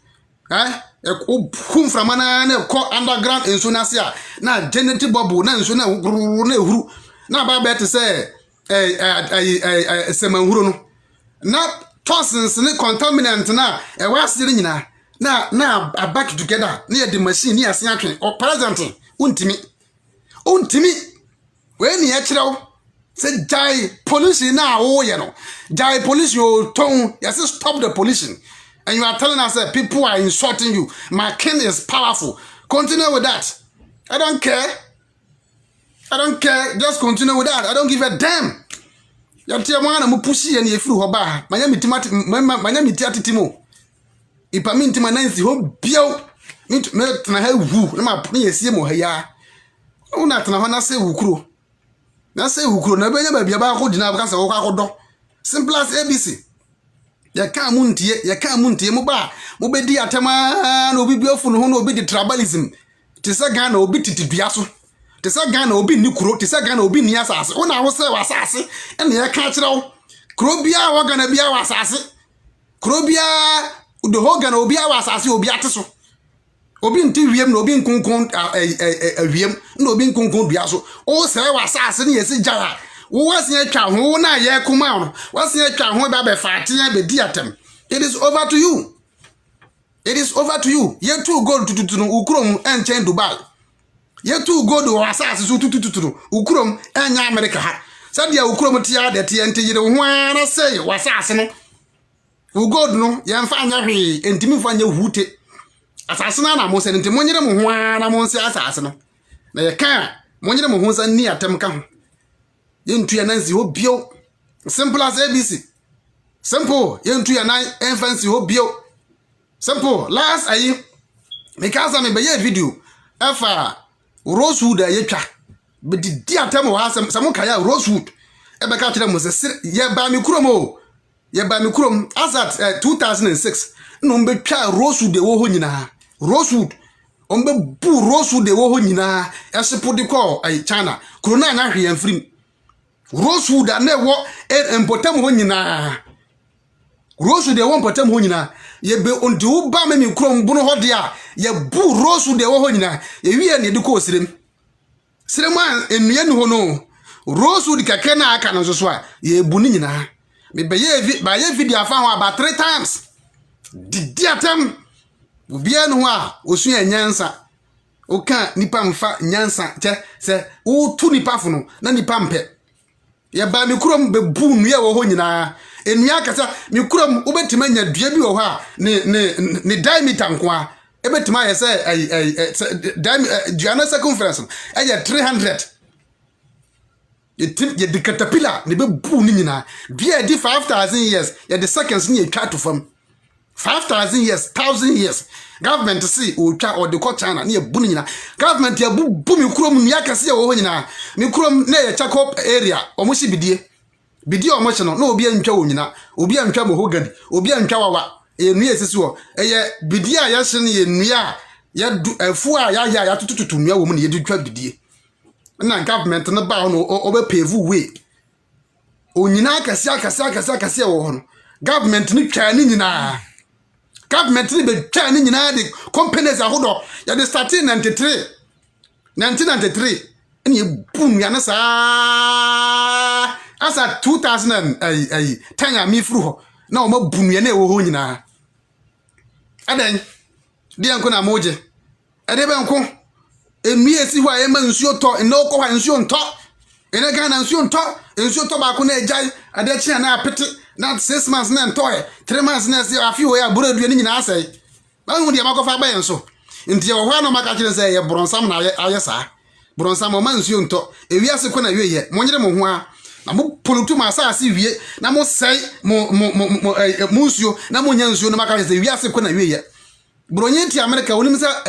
Hu mframa na ko underground enso na se a na generate bubble na enso na ehuru. Na ba bet say semanhuru no. Na toxins ne contaminant na e wasire nyina. Na back together near the machine near Siakin or present untimi when ye chiro say jai pollution now jai pollution your tongue yes stop the pollution and you are telling us that people are insulting you. My king is powerful. Continue with that. I don't care, just continue with that. I don't give a damn. Ya tia mwana mu pushi ye ni efuru hoba manya mitimo ipa minti manansi ho biao mintu me tena ha wu na ma ne yesie mo ha ya una tena ho na se wukuro na benya ba bia ba ko dina ba ka se wo kwa kodo simple as ABC ya ka muntie mo ba mo be di atema na obi biofu no ho na obi di tribalism te se Ghana obi titidua so te se Ghana obi ni kuro te se Ghana obi ni asase una ho se wasase ene ya ka kire wo kuro bia wo Ghana bia wasase kuro bia the whole Ghana obi awasase obi ateso obi nti wiem na obi nkunkun wiem na obi nkunkun bia so o se wasase ne yesi jara wo wase atwa ho na ye kuma no wase atwa ho ba be fatia be di atem. It is over to you. Ye too go to no ukrom enchen Dubai. Ye too go do wasase so tututu ukrom enya America ha sadia ukrom tia de tie enti yire ho ara say wasase no God no yemfa anya hwe entimi fa anya hute asase na mo se ntimi onyere mo ho ana mo se asase no na ye kan mo onyere mo ho sa ni atem ka ho yentu ya nansi ho bio simple as ABC simple yentu ya nan enfancy ho bio simple last ayi because me be ye video efa rosewood ayetwa be di atem ho asem samo kaya rosewood e be ka kire mo se ye ba mi kuromo ye ba mi kurom as at 2006 no mbe twa rosewood de wo ho nyina rosewood ombe bu rosewood de wo ho nyina esipo de call China corona anya hwe yamfrim rosewood na wo empotam ho nyina rosewood de wo empotam ho nyina ye be onde wo ba mi kurom bu no ho de a ye bu rosewood de wo ho nyina ye wie ne de ko sirem an enua ni ho no rosewood keke na aka no so a ye bu ni nyina me be ye video afa ho about 3 times didi atem obia no a osu anyansa o ka nipa mfa nyansa che se o tu nipa fo no na nipa mpe ye ba mi kurom be bu nu ye wo ho nyina enua kasa mi kurom obetima nya dua bi wo ho a ne diameter nko a ebetima ye se duana circumference e 300 ye de caterpillar ne be bu ni nyina bia di 5000 years ye de seconds ni etwa to fam 5000 years 1000 years government see o twa o de ko China ne ye bu ni nyina government ye bu mi kurom ni akase ye wo nyina mi kurom na ye Chakop area o mo shi bidie o mo che no na obi antwa wo nyina obi antwa mo hogadi obi antwa wawa ye nua esisi wo ye bidie a ye hye ne ye nua ya du afu a ya tututu nua wo mu ne ye twa bidie na government no ba no obe pave way onyina akase wo ho no government ni twa ni nyina government ni be twa ni nyina de companies ahodo ya de start in 1993 ni bu nua na sa asa 2010 ya mi furu ho na o ma bu nua na e wo ho nyina adan di anko na moje ade be nko enua esi ho ayema nsuo to ena okọ ha nsuo nto ena ga na nsuo to ba ko na ejai ade chi na apete na 6 months na nto 3 months na se afi wo ya buradua ni nyina asai ba hu de makofa ba yenso nti wo hwa no maka kire se ye bronsam na ayesa bronsam o man nsuo nto ewiase ko na wiye monyere mo ho a na mo polutu ma asase wie na mo sai mo nsuo na mo nya nsuo no maka kire se ewiase ko na wiye bronye ti America onim sa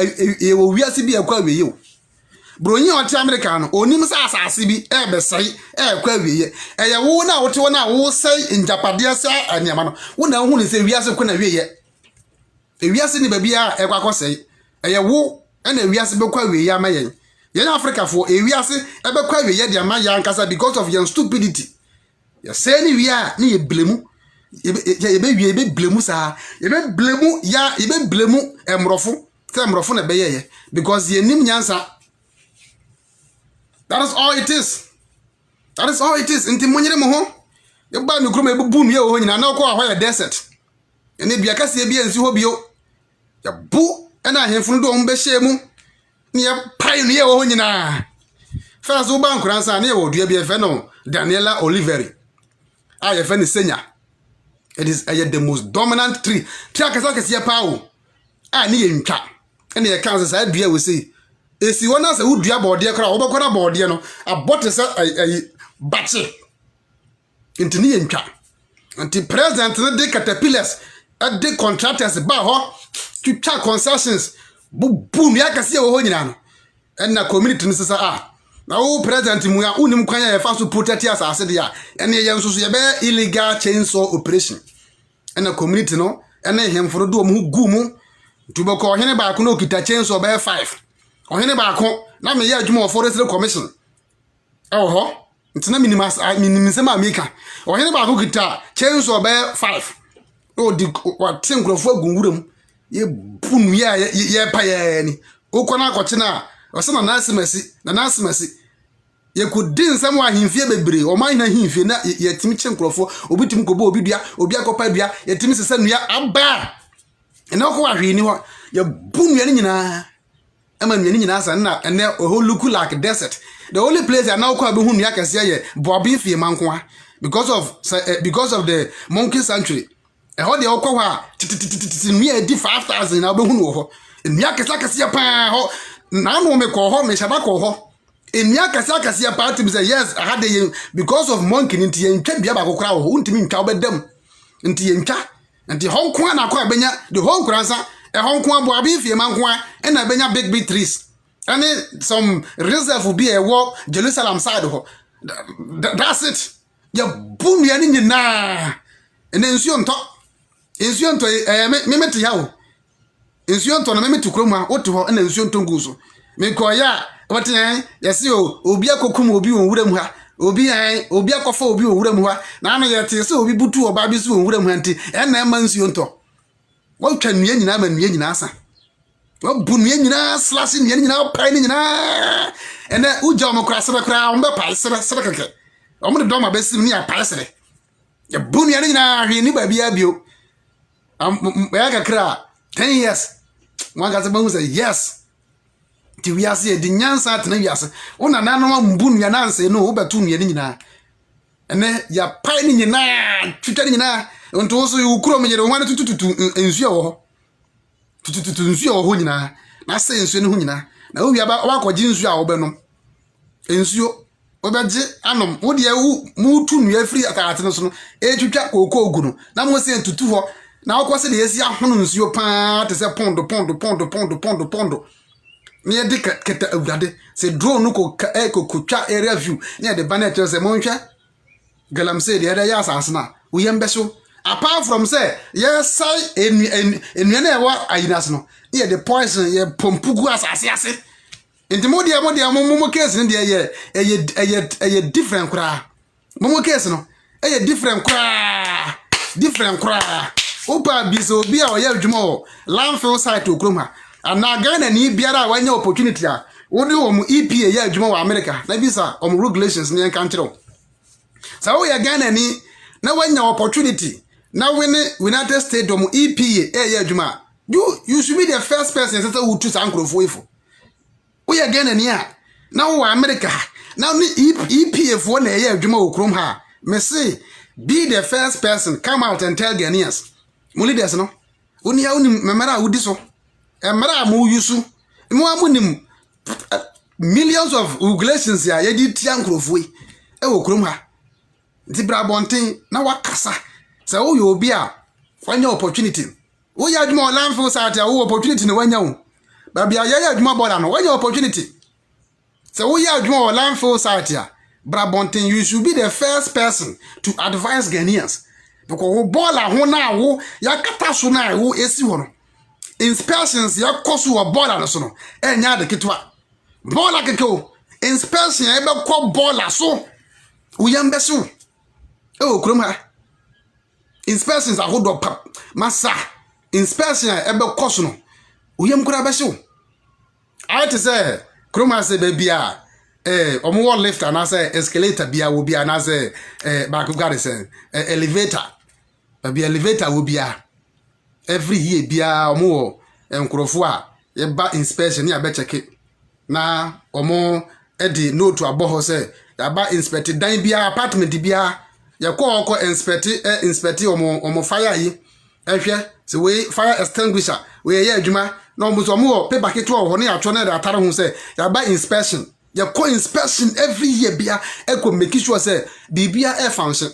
wo wiase bi akwa wiye o bronye oti America no onim sa asase bi be sai kwa wiye eye wo na wote wo na wo sai njapade sa aniama no wo na hu ni se wiase ko na wiye ewiase ni ba bia ekwa kosai eye wo na wiase be kwa wiye amayen yen Africa fo ewiase be kwa wiye de amayen ankasa because of your stupidity ya say ni wiya ni ye blemu ye be blemu sa ye be blemu ya ye be blemu emrofo na be ye because ye nim nyansa. That is all it is nti monyere mo ho ye ba mi krom e bu nu ye ho nyina na ko ahwa ye desert ene bia kase bia nsi ho bio ya bu ena ahemfunu do mbe hyemu ne ye pai nu ye ho nyina first wo ba nkuransa ne ye wo dua bia fe no Daniela Oliveri a ye fe ne senya. It is the most dominant tree. Tiakasa kese pa o. A ni ye ntwa. Ene ye kan sa dua we say. Esi wona sa udua bode kra, obekora bode no, abote sa bache. Nti ni ye ntwa. Nti president ne de caterpillars, de contractors ba ho, twitwa concessions, bu mi akase ye ho nyina no. Enna community ni sasa na wo president mu ya unim kwanya ye fa so protect asase de ya ene ye nso ye be illegal chainsaw operation ena community no ene hemforo do mu gu mu tubako ohene ba ko no kita chainsaw be 5 ohene ba ko na me ye adwuma of forest commission oho ntina minimum amika ohene ba ko kita chainsaw be 5 o di wa tinkrofo agunwuram ye bunu ya ye pa ye ni okona akoche na osana nasimasi ye kudin sam ahimfie bebre o man na himfie na ye timi chenkrofo obi timi kobo obi dua obi akopa dua ye timi sesa nua aba ena ko ahwe ni ho ye bunu ya ni nyina ama nua ni nyina asa na ene o look like desert. The only place I now ko be hu nua kase ye bobi fie manko because of the monkey sanctuary ho de okwa ha nua di 5000 na be hu no ho nua kase pa ho na no me ko ho me shaba ko ho enya kase ya party be say yes I had the because of monkey nti ye ntwa bia ba kokora ho ntimi ntwa obedam nti ye ntwa nti honko na kwa benya the honko ransa honko abo abi fie manko e na benya big trees and some reserve will be a walk Jerusalem side ho that's it ya bunu ya ni nyina ene nsuo nto me meti ya o nsuo nto na me meti kroma woto ho ene nsuo nto nguso me ko ya wate yesi o obi akokum obi onwuram ha obi akofa obi onwuram ha na na yete se obi butu oba bi se onwuram ha nti ena ma nsuo nto wo twa nua nyina ma nua nyina asa wo bu nua nyina slash nua nyina pai ni nyina ena uja omokra sere kra ombe pai sere keke omde do ma besim ni apai sere ya bu nua nyina hwe ni ba bia bio ya kakra 10 years one ga se ba say yes ti wiase di nyansa atena wiase ona nanoma mbu nua nanse no wo betu nua ni nyina ene ya pai ni nyina twitwa ni nyina onto so ukuro menyere ho tututu ensuo wo ho tututu ensuo wo ho nyina na se ensuo ni ho nyina na wo wiaba wa kwaji ensuo a wo be no ensuo obeje anom wo de mu tu nu afiri atate no so no etwitwa kokoo ogu no na mo se entutu ho na wokose de yesi ahono nsuo pa te se pondo ne ye de keta awurade se drone no ko kokotwa area view ne de banet se mo nhwa galamse de ya asase na wo yem beso apart from say yes sai enu na ewa ayinas no ne de poison ye pompugu asase inti mo case no de ye different kra mo case no different kra opa biso obi a oye adwuma o landfill site okrom ha ana Ghana ni biara wanya opportunity a woni wo mu EPA ye adwuma wa America na bisa regulations ne kan kire sa wo ye Ghana ni na wanya opportunity na wini United States do mu EPA ye adwuma you should be the first person to who to sankrofo ifo wo ye Ghana ni a na wo America na ni EPA fo na ye adwuma okrom ha me say be the first person come out and tell Ghanaians mo leaders no oni ya oni memara udi so emara mo yusu mo amunim millions of regulations ya yedi tia nkrofo e wo krom ha nti bra bonten na wakasa say wo yo obi a wanya opportunity wo ya adwuma landfill site a wo opportunity no wanya wo ba bia ya adwuma bola no wanya opportunity say wo ya adwuma landfill site a bra bonten you should be the first person to advise Ghanaians because wo bola ho na wo ya kata so na wo esi ho no inspections ya koso wo bola no so no enya de kitwa bola keko inspection ya be ko bola so wo yam be so krom ha inspections ahodo pap masa inspection ya be koso no wo yam kura be so I to say krom ha se be bia omo wall lifter na say escalator bia wo bia na say back got say elevator be elevator wo bia every year bia omo enkrofo a ye ba inspection ya be check na omo edi note aboho say ya ba inspect dan bia apartment bia ya ko inspect omo fire yi ehwe se we fire extinguisher we ye adwuma na omo so omo paper keto ho ne atwo na atare ho say ya ba inspection ya ko inspection every year bia eko make sure say bibia air function.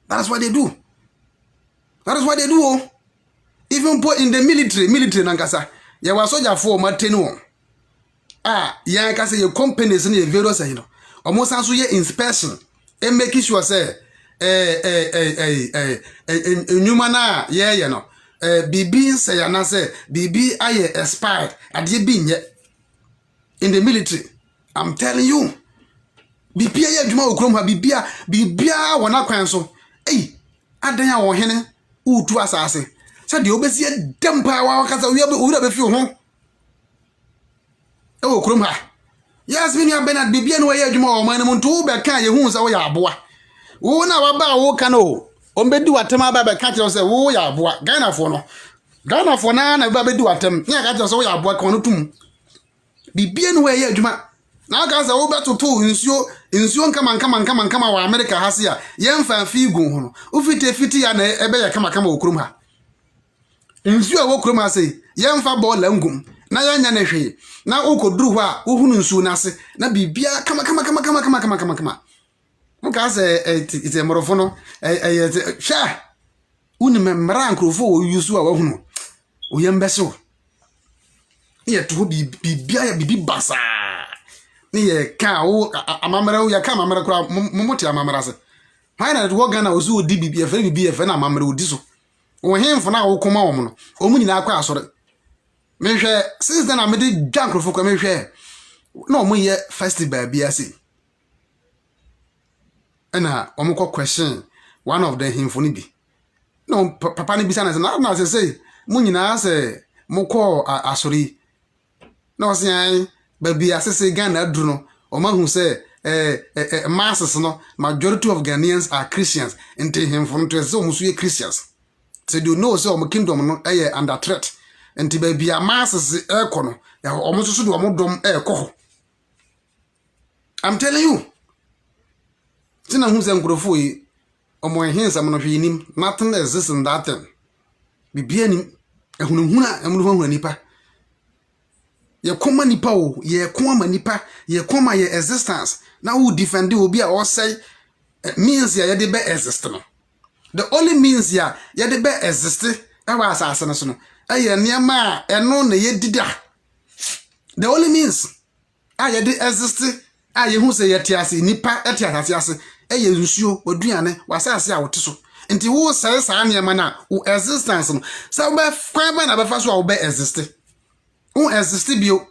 That's what they do. That is what they do. Even put in the military nankasa. Ya wa soldier for matenu. Ya ka say your companies ni various you know. Almost so ye inspection and make sure say nyuma na ye no. Bibi say ya na say bibi aye expired ade bi nye in the military. I'm telling you. Bibia ye adwuma okrom ha bibia wona kwan so. Adan ya wo hene utu asase se de obesi dempa wa kasa wi be fi ho okrom ha yes me nya Bernard bibia no ye adwuma o man mu nto be kan ye hu se wo ya aboa wo na wa ba wo kan o ombedi watem aba be kan tell se wo ya aboa Ghana fo na ba be di watem nya ka tell se wo ya aboa kan no tum bibia no ye adwuma na ka se wo betoto nsuo nkama wa America hasia yemfa fi gu ho no ufiti ya na ebe ya kama okrom ha nsuo wo krom ha sei yemfa bola ngum na yanya na hwe na ukoduru ho a uhunu nsuo na se na bibia kama muka se ite morofo no sha uni memra nkrofo wo yusu a wo hunu o yembeso ye to bibia ya bibi basa ni ye ka wo amamara wo ya ka amamara kura momote amamara se haina wo Ghana ozu odi bibi efe na amamara odi so wo hemfo na wo koma wo no omu nyina akwa asore mehwe since then amede jankrofo kwa mehwe na omu ye festival bia se na omu ko question one of the hemfo ni bi no papa ni bisa na say mu nyina se mu ko asore na o se baby asese Ghana aduru no o ma hu say masses no majority of Ghanaians are Christians into him from to say omusu ye Christians so you know say o kingdom no under threat enti baby masses kono ya omusu so do omodom koho. I'm telling you tina hu say nkrofo yi omo ehensam no hwenim nothing exists in that thing bibia nim ehunhuna emunu nipa ye koma nipa o ye koma nipa ye koma ye existence na who defend obi a or say means ya yede be exist no. The only means ya yede be exist ewa asase no so no eye niam eno na yedida. The only means yede exist ye hu say yetiase nipa etiase ase eye nsuo oduane wasase a wote so. Nti wo say sa niam na wo existence no sa wo be kwan ba na be fa so a wo be exist. Wo exist bio.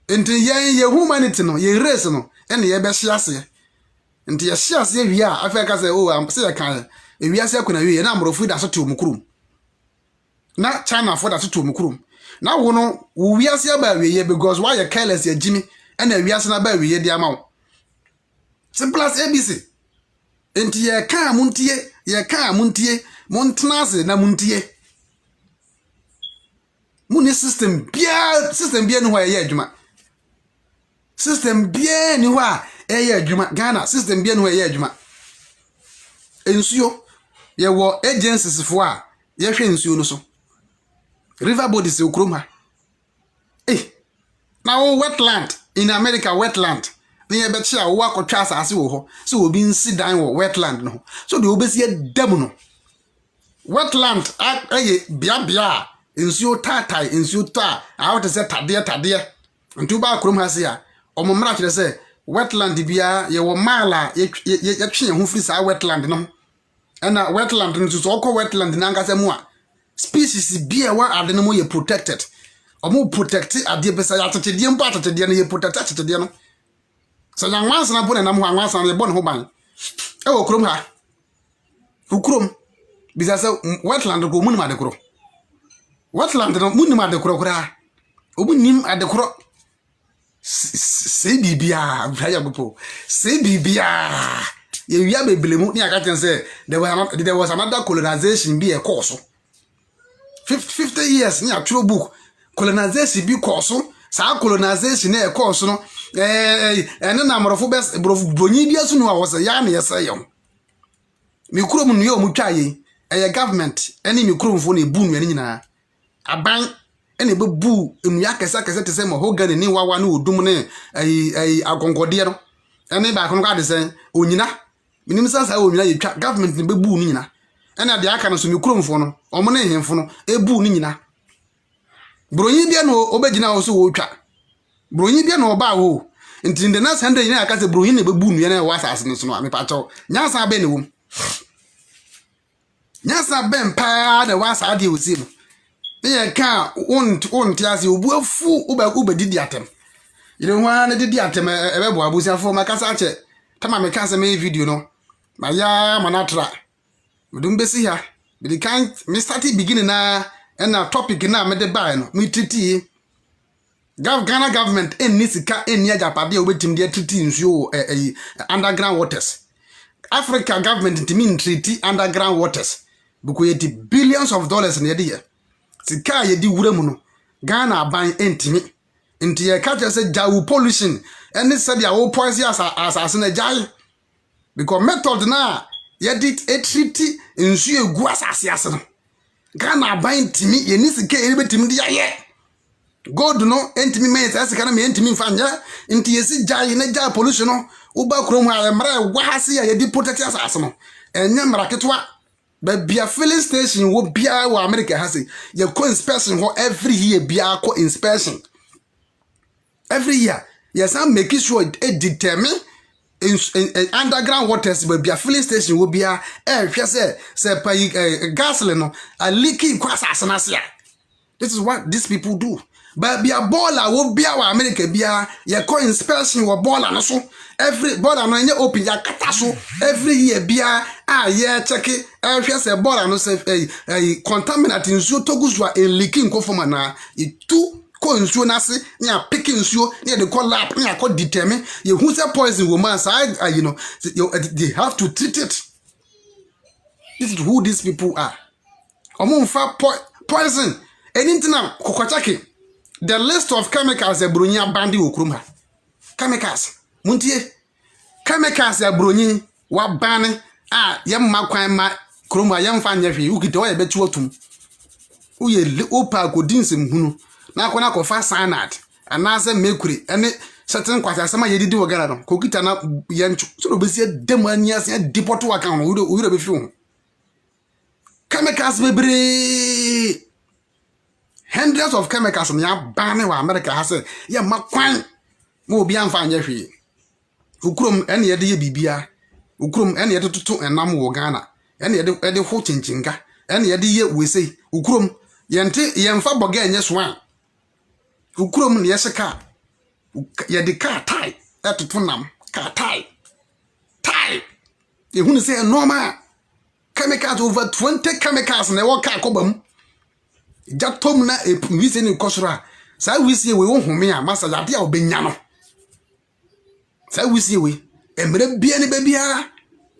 Nti ye humanity no ye race no ene ye be hye ase. Nti ye hye ase wi a afa ka say oh am say ye kan e wi ase akona wi na amrofu da so to mukurum. Na China for da so to mukurum. Na wo no wo wi ase ba wi ye because why you careless ye jimi ene wi ase na ba wi ye di ama wo. Simple as ABC. Nti ye kan muntie montena ase na muntie. Muni system bia no ho ye adwuma. System bia ni ho a ye adwuma. Ghana system bia no ho ye adwuma. Ensuo ye wo agencies fo a ye hwe ensuo no so. River bodies okrom ha. Now wetland in America wetland. Ni ye bechi a wo akotwa asase wo ho. So obi nsi dan wo wetland no. So de obesi edam no. Wetland aye bia ensuo tatai ensuo ta a wote se tade. Ntu ba krom ha se a omomra kire se wetland bia ye wo mala ye twe ho firi sa wetland no. Ena wetland ntu so okọ wetland na nkasa mu a species bia wa ade no mo ye protected. Omo protect ade be sa ya tetede mpo atetede no ye protect atetede no. So yan wansa na bo na nam ho anwansa na ye bo no ho ban. E wo krom ha. Ukrom bisa se wetland ko munima de kro. Wetland no munima de kro kra. Omunim ade kro. Se bibia braya gopo. Se bibia ye wia beblemu ni aka ken say there was another colonization be a course 50 years ni atro book colonization be course sa colonization na e course no ene na amrofo best bronyi bia so no a wose ya na yesayem mi kurom no ye omutwa ye government ene mi kuromfo na ebu nua nyina aban ene bebu enua kesa te say mahogany ni wawa na odum ne agonkode no ene ba kono ka de say onyina minim sansa onyina ye twa government ni bebu ni nyina ene de aka no so mi kuromfo no omo na ehemfo no ebu ni nyina bronyi bia no obegina wo so wo twa bronyi bia no oba wo nti de na sande nyina aka se bronyi na bebu nua na wa asase no so no amepa chaw nyansa be ne wo nyansa ben pa na wa asade e wosi no ye ka on tiase obu afu ubedidi atem yire hwa na didi atem ebebo abusiafo makasa ache tama me kan se me video no ma ya manatra medum besi ha be kan me start beginning na topic na me de buy no me triti Ghana government eni sika eni ajapade obetim de triti nsuo underground waters. Africa government ntimi treaty underground waters because it billions of dollars na ye sika ye di wura mu no Ghana ban entimi nti ye ka say jawu pollution any said ya wo poison as na jai because method na ye di treaty nsu egu asase no Ghana ban entimi ye ni sika ye betimi di ye God no entimi me say sika na me entimi mfanya nti ye si jai na jai pollution no uba krom ha mra wa hase ya ye di protect asase no enya mra ketwa but be a filling station wo bia wa America has you go inspection ho every year bia ko inspection every year yes I'm making sure it determine in underground waters but be a filling station wo bia hwe say gasoline no a leaking kwa asasana sia. This is what these people do. But be a baller wo bia wa America bia you go inspection wo baller no so every baller no nye open ya kata so every year bia yeah check it say baller no say contaminant nsuo toguzwa leaking ko forma na itu ko nsuo na se nya pick nsuo nya de call lab nya ko determine you who say poison woman side you know they have to treat it. This is who these people are. Omonfa poison anything na kokochake the list of chemicals e bronya bandi okrumha chemicals muntie chemicals e bronyi wa bane yemma kwan ma kromha yemfa nyehwe ukite wa yebetu otum uye opa godinse mhunu na akona kofa cyanide anase mercury ene certain kwata sama ye didi wogana no ko kita na yanchu so no besi dem anias ya deport account we do be fi ho chemicals bebre hundreds of chemicals na ban wa America ha say ye makwan mo obi amfa anye hwe ukurom ene ye de ye bibia ukurom ene ye tutu enam wo Ghana ene ye de ho chinchinga ene ye de ye wese ukurom yente yemfa boga enye swan ukurom ne yeseka ye de car tie atutu nam car tie ehunu say normal chemicals over 20 chemicals na wo car kobam jatom na wisi ni kosora sa wisi we wo home a masa yade a obenya no sa wisi we emre bia ni bia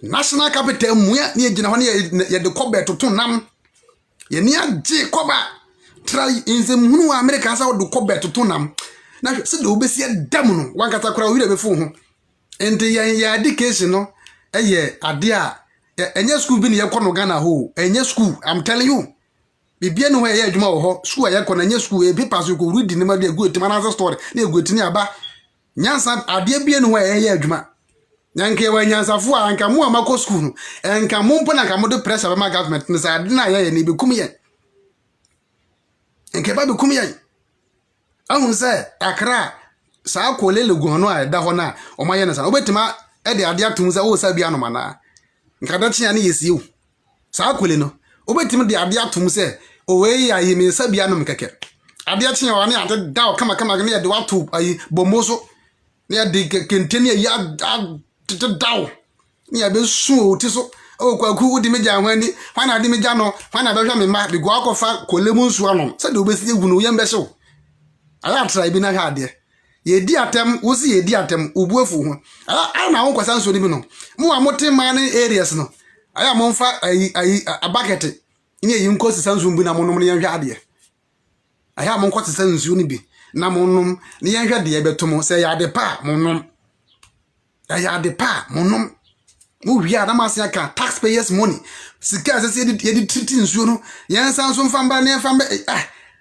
national capital muya ni egina ho ne ye de kobe toto nam ye ni age koba try inzem hunu wa America sa wo de kobe toto nam na se de obesi dam no wankata kora wi de be fu ho ente ya education no eye ade a enye school bi ne ye kono Ghana ho enye school I'm telling you bibia no ye adwuma wo ho school ya kono enye school e papers ko read ne ma de go etima na story na egotini aba nyansa ade bia no ye adwuma nyanke wa nyansa fu anka mu amako school no enka mu mpo na ka mo de pressure ba government ne sa ade na ye ne be kum ye enke ba be kum ye ahun say Accra sa ko lele gu no a da ho na o ma ye na sa obetima e de ade atum say o sa bia no mana nka da tia ne yesiu sa ko le no obetima de ade atum say o we ya ye me sa bia no mkeke ade tia wa ne ade da o kama ne ye de watu ayi bomoso ne ye de kenteni ya daw ne ya be su o ti so o kwaku udi meja hwani hwana ade meja no hwana be hwa me ma de go akofa kolemu nsu anom sa de obesi egu no ye mbese o ala try bi na ha de ye di atem wo si ye di atem obuafu ho ala na won kwasa nso ni bi no mo wa mote man areas no aya mo mfa a bucket ni ye nko sisa nso mbu na mo nom ne ye hwa de aya mo nko sisa nso ni bi na mo nom ne ye hwa de ye beto se ya de pa mo nom ya de pa mo nom mo wi ada ma se aka taxpayers money sika se ye di treat nso no ye nsa nso mfa mba ne mfa mba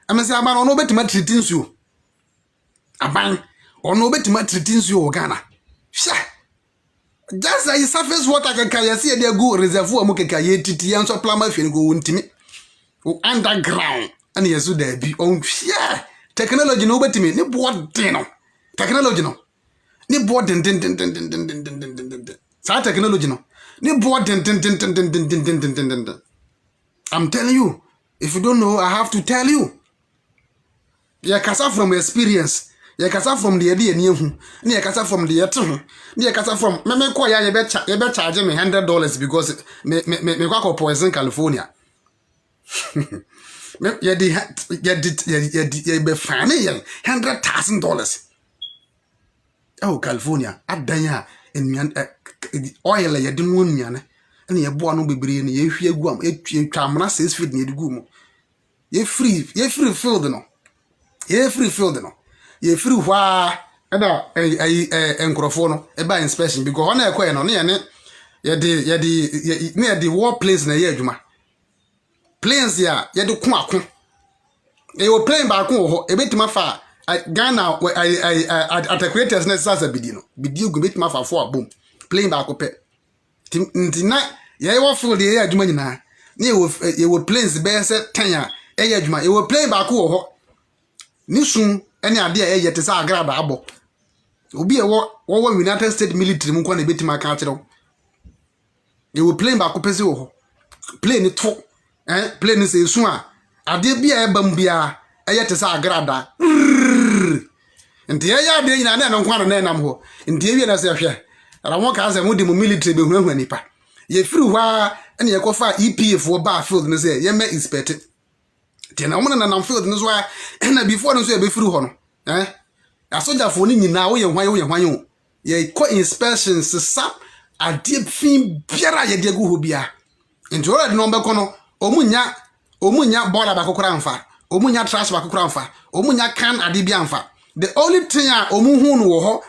amese aba no betima treat nso aban ono betima treat nso o Ghana sha just like surface water kaka ya se dey go reservoir mu kaka ye titi yan so plama fie go wontimi o underground ani yesu da bi on hia technology no betimi ni boarding no technology no ni boarding sa technology no ni boarding I'm telling you, if you don't know I have to tell you. Ya kasa from experience, ya kasa from the idea ni hu, ni ya kasa from the yet hu, ni ya kasa from me call ya be charge me $100 because me kwa poison California. Ya be fane ya $100,000. Oh California, adanya en oil ya din won miane. Ani ya bo anu bebre ni ye hwie gu am etwa amna 6 feet ni edigu mu. Ye free field no. Ye free field no. Ye free hwa ada enkrofo no e ba inspection because ona ekwe no ne ye de war place na ye adwuma. Planes ya ye de ko ako. E wo plane ba ko ho e betima fa Ghana attackers na sasa bidi no. Bidi go betima fa fo abom. Plane ba ko pe. Ntina ye wo field ye adwuma nyina. Ne ye wo planes be se 10 a e ye adwuma. Ye wo plane ba ko ho. Ni sun ene ade a ye te sa agrada abo obi e wo United States military mu kwa na betima ka kire ye wo plane ba ko pese wo plane to plane se sun a ade bia e bam bia e ye te sa agrada nti ye ya de nyina na nkwa na nam ho nti ye na se hwe ara won ka se mu di mu military be hunu nipa ye firi hwa ene ye ko fa EPF wo ba field ne se ye me inspect na woman na nam field no so na before no so e be free ho no asoja fo ni nyina wo ye hwan o ye ko inspections sa ade fin biara ye de go ho bia nti ora de no be ko no omunya bola ba kokora amfa omunya trash ba kokora amfa omunya can ade bia amfa the only thing a omuhu no wo ho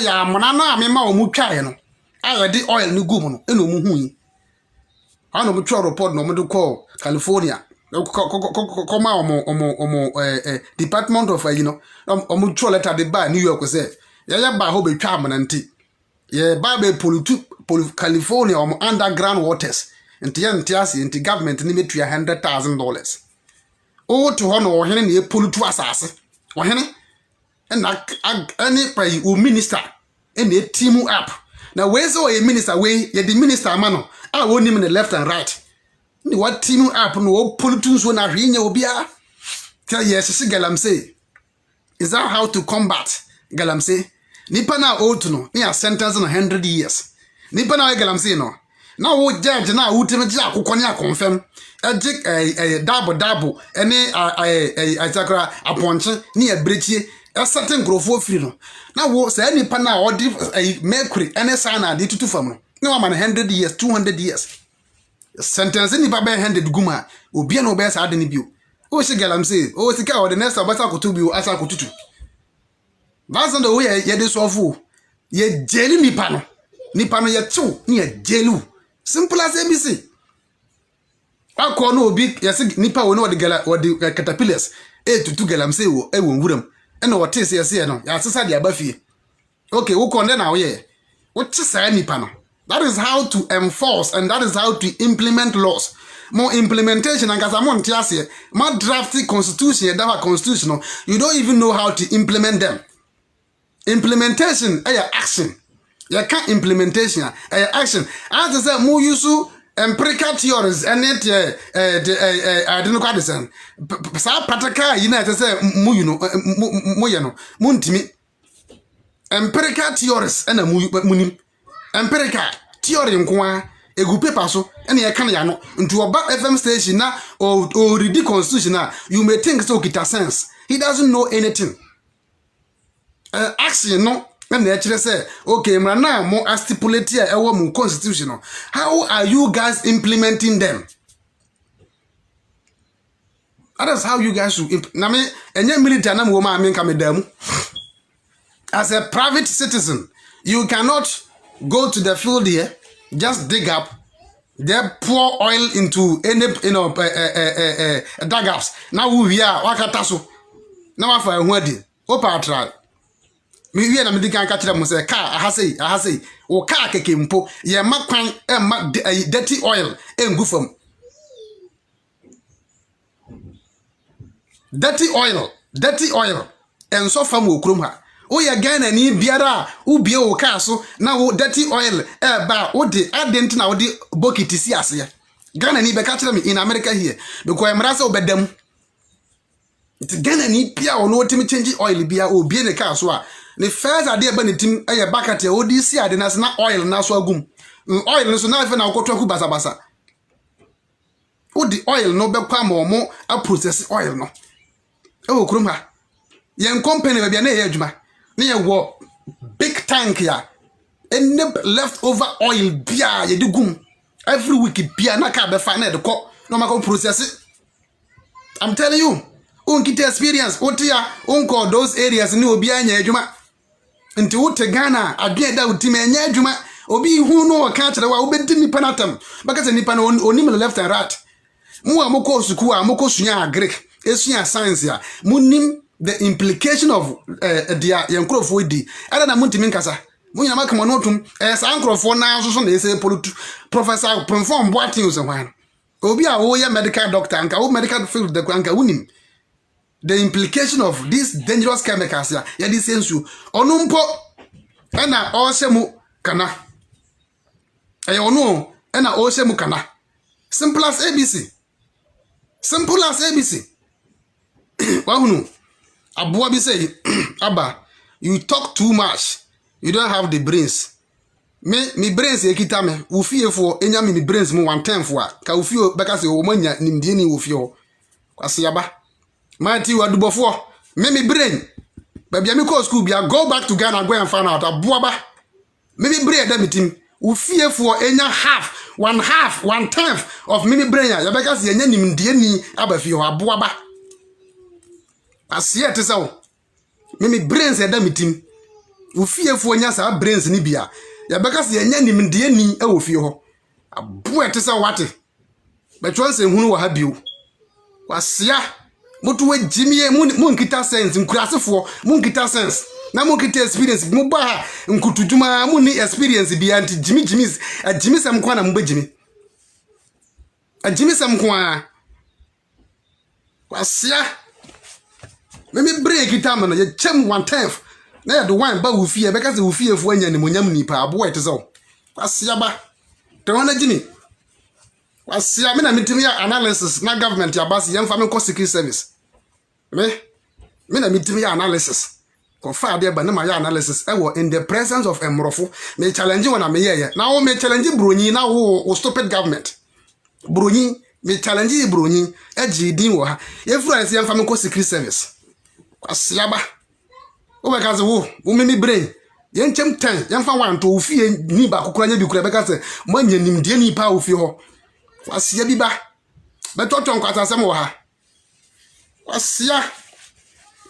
ya amona na amema omutwae no a de oil ni gum no ena omuhu yi ana mo twa report no mo de call California Department of omu letter de by New York say ya ba ho betwa amananti ye ba be California or underground waters nti ya ntiase nti government ni metua $100,000 o to ho no ohene ne pollutu asase ohene na any pay o minister ene team up na we so ye minister we ye the minister amano a woni me left and right ni what team up no o pollutu so na hwe nya obia tell yes galamsey. Is that how to combat galamsey? Nipa na otu no ni a sentence na 100 years. Nipa na galamsey no. Na wo judge na ultimate akokɔ ne akonfam. Double ene atakra aponche ni abrechie certain grofo free no. Na wo say nipa na odi mercury ene sa na de tutu fam no. Na wa man 100 years, 200 years. Sentence nipa be 100 guma. Obi na obe sa ade ni bio. O she galamsey. O sika o the next abasa kotu bio asa kotutu. That's not the way ye dey so fu. Ye jeli nipa no ye chew ni ye jelu. Simple as ABC. Akọ no obi yes nipa wo no the caterpillars tutu galamsey wo e wonwuram e na wote se no ya sesa de abafie. Okay, wo konde na wo ye. Wo chisa nipa no. That is how to enforce and that is how to implement laws. More implementation and kasamon tiase ma drafty constitution that constitutional you don't even know how to implement them. Implementation action. You can't implementation action. As I said, more useful empirical theories and it I don't know what to say. Sa practical you know to say mu you know muntimi empirical theories and munim empirical theory nko egu paper so and you can ya no into oba FM station na or read the constitution na you may think so it has sense. He doesn't know anything. Action no and actually say okay na mo stipulate here e wo mu constitution no. How are you guys implementing them? That is how you guys should na me enye military na mo ma me nka me damu. As a private citizen you cannot go to the field here, just dig up, then pour oil into any dug-ups. Now we are wakataso. Now for a wedding. Opa try. Me we na me dikan ka kire mo say car ahase o car keke mpo ye makwan dirty oil engu fam. Dirty oil en so fam okrom ha. O ya Ghana ni biara ubie o car so na wo dirty oil ba wo de adent na wo de bucket si ase. Ghana ni be ka kire me in America here because emra say obedam. It Ghana ni bia o no timi change oil bia obie ne car so a the first ade ba ne tim bucket e odi si ade na oil na so agum. Oil no so na fe na okoto aku basa. O di oil no be kwa mo a process oil no. E wo krum ha. Yen company ba bia na ye adwuma. Near what big tank ya and leftover oil bia ye do gum every week bia na ka be find the co no ma process it. I'm telling you unkite experience otia unko those areas ni obi anya adwuma nti wote Ghana adwe da uti anya adwuma obi hu no ka kire wa obedi nipa natam bakase nipa no onim left and right mu amoko suku amoko sunya agric esunya science ya munim the implication of their yankrofo di ada na muntimi nkasa munyina makama no tum sa ankrofo na so na ese professor perform boatin so hwan obi a wo ya medical doctor anka wo medical field de anka wunim the implication of these dangerous chemicals ya di sensu onu mpo na o hye kana onu na o hye kana simple as ABC wahunu Abuwa bi say, Abba, you talk too much. You don't have the brains. Me brains ekita me. Ufie for enya me brains mo 110 for. Ka ufio beka se o manya nimdie ni ufio. Kwase aba. Mighty wadubofo. Me brain. Baby me call school bia go back to Ghana go and find out abuwa ba. Me brain da mitim. Ufie for enya half, 1/10 of me brain ya beka se enya nimdie ni abafio abuwa ba. Asia tesawo me brains eda mitim ufiefo nya sa brains ni bia ya beka se nya nimde ni e wo fie ho abo tesawo wate betwo nse hunu wa ha bio wasia moto wajimie mun kita sense nkurasefo mun kita sense na mo kiti experience mo ba nkutuduma mo ni experience bi anti jimi sam kwa na mo bejimi ajimi sam kwa kwasia me break time no ye chem 1/10 na ye do one ba wo fie be ka se wo fie fu anya ni monyam nipa abo ete so kwasia ba to wana jimi kwasia me na mitimi ya analysis na government ya basi yemfa me ko security service me na mitimi ya analysis ko fa de ba na ma ya analysis in the presence of emrofo me challenge wana me ye na wo me challenge bronyi na wo stupid government bronyi me challenge bronyi din wo ha ye fura se yemfa me ko security service kwasia ba o be ka se wo me brain ye nchem 10 yemfa wan to ofie ni ba kokora nya bi kura be ka se mo anya nimde ni pa ofie ho kwasia bi ba be toton kwata se mo ha kwasia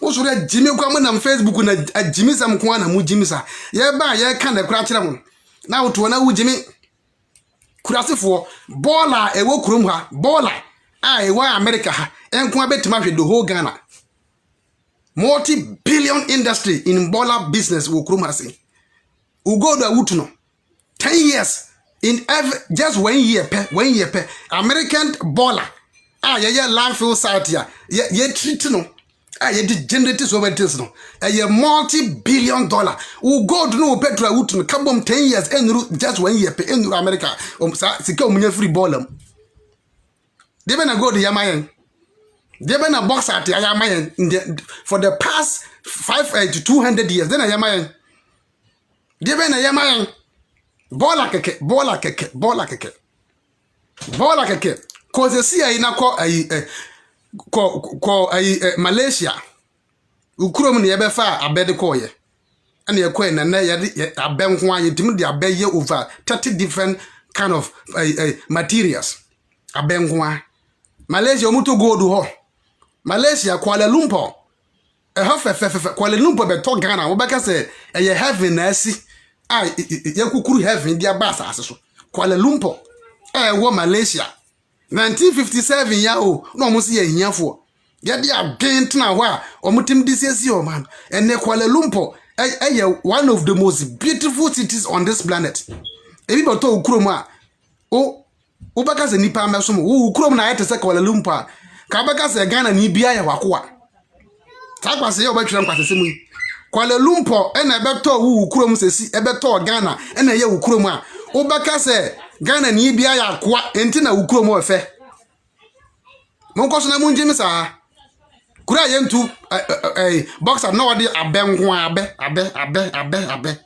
wo so re jimi kwa mo na Facebook na jimi sam kwa na mu jimi sa ye ba ye ka na kura kire mo na wo to na wo jimi kurasefo bola ewo kurom ha bola ewo America ha enko abetima hwe the whole Ghana multi-billion industry in bola business wo kurom ha se ugo do awutu no 10 years in just 1 year per American bola ye landfill site ya ye treat no ye degenerate so many things no ye multi-billion dollar ugo do no petrol awutu no kabom 10 years enuru just 1 year per enuru America sika omunya free bola debe na gold yamayen debe na box at yamayen for the past 5 to 200 years then yamayen debe na yamayen bola keke cause see ai na ko Malaysia ukurom ne yebe fa abede ko ye ana ye ko na ye abenko aye tim de abeye over 30 different kind of materials abenko Malaysia omuto gold ho Malaysia Kuala Lumpur Kuala Lumpur be to Ghana wo beka se ye heaven na asi ye kukuru heaven dia basa aseso Kuala Lumpur wo Malaysia 1957 ya o no mo se ye hiafo ye dia gentna ho a omutim disesi o man ene Kuala Lumpur one of the most beautiful cities on this planet ebi boto ukurom a o beka se nipa ameso mo ukurom na yete se Kuala Lumpur ka beka se Ghana ni bia ya wakoa ta kwase ye obetwere nkwase mu Kuala Lumpur ena beto ukurom sesi ebeto Ghana ena ye ukurom a o beka se Ghana ni bia ya kwa enti na ukurom ofe monko so na munjimi sa kura ye ntu boxer na wode abenko abe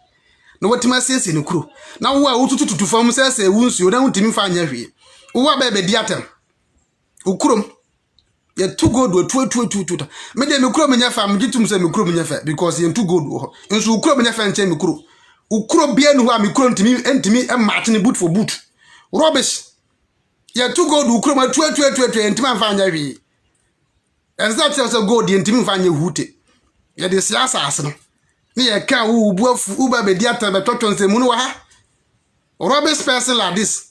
no wotima sesi ne kuro na wo a wotututu fam sese wunsuo na wontimi fa anya hwie wo abebe di atem ukurom ye too good wo tu me de me kuro menya fa mgitum se me kuro menya fa because ye too good wo nso ukuro menya fa nche me kuro ukuro bia ne ho a me kuro ntimi match ne boot for boot rubbish ye too good ukuro ma tu ntimi fa anya hwie exact say gold ye ntimi fa anya hute ye de siasa ase no ne ye ka wo bu afu uba be di atem be twotwo nsemu no wa ha rubbish person like this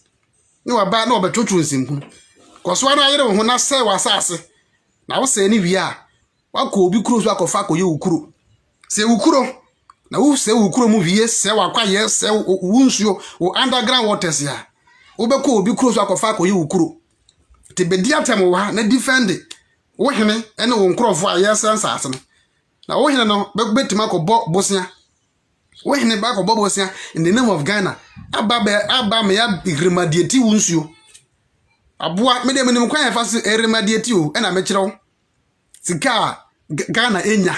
ni wa ba na obetwotwo nsemu koso na yire ho na se wasase na wo se ni wi a wako obi kuro so akofa akoye ukuro se ukuro na wo se ukuro mu wie se wakwa ye se wunsuo wo underground waters ya wo be ko obi kuro so akofa akoye ukuro te be di atem wa na defend wo hene ene wo nkrofo a ye sense ase na wo hene no be betima ko bosia wo hene ba ko bosia in the name of Ghana aba me ya remediate wunsuo aboa me de menim kwan ya fase remediate o ena me kirew sika Ghana enya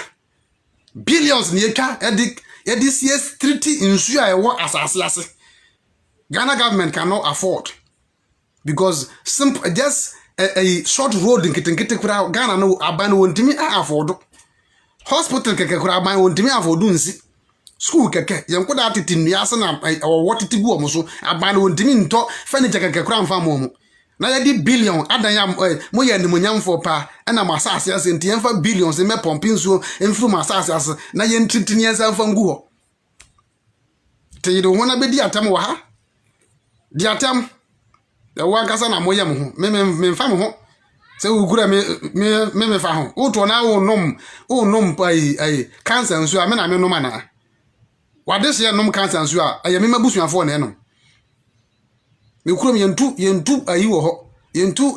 billions ni eka edi CS treaty insu a ewo asase ase Ghana government cannot afford because simple just a short road nkete kura Ghana no aban wontimi afford hospital keke kura aban wontimi afford nsi school keke yenkoda atiti nuase na wotiti gu omoso aban wontimi nto furniture keke kura mfa mo na ya di billion adan ya mo ye nimonyamfo pa na masase ase nti yemfa billions me pumping so emfru masase ase na ye ntitini ensa mfa ngu ho te yido wona be di atam wa ha di atam ya wa kasa na mo ye mo ho me mfa mo ho Se ukura me fa ho. Uto na wonom ai cancer nso a me na me nom ana. Wade se nom cancer nso a aye me mabusuafo na enom. Me kurom yentu ayi wo ho. Yentu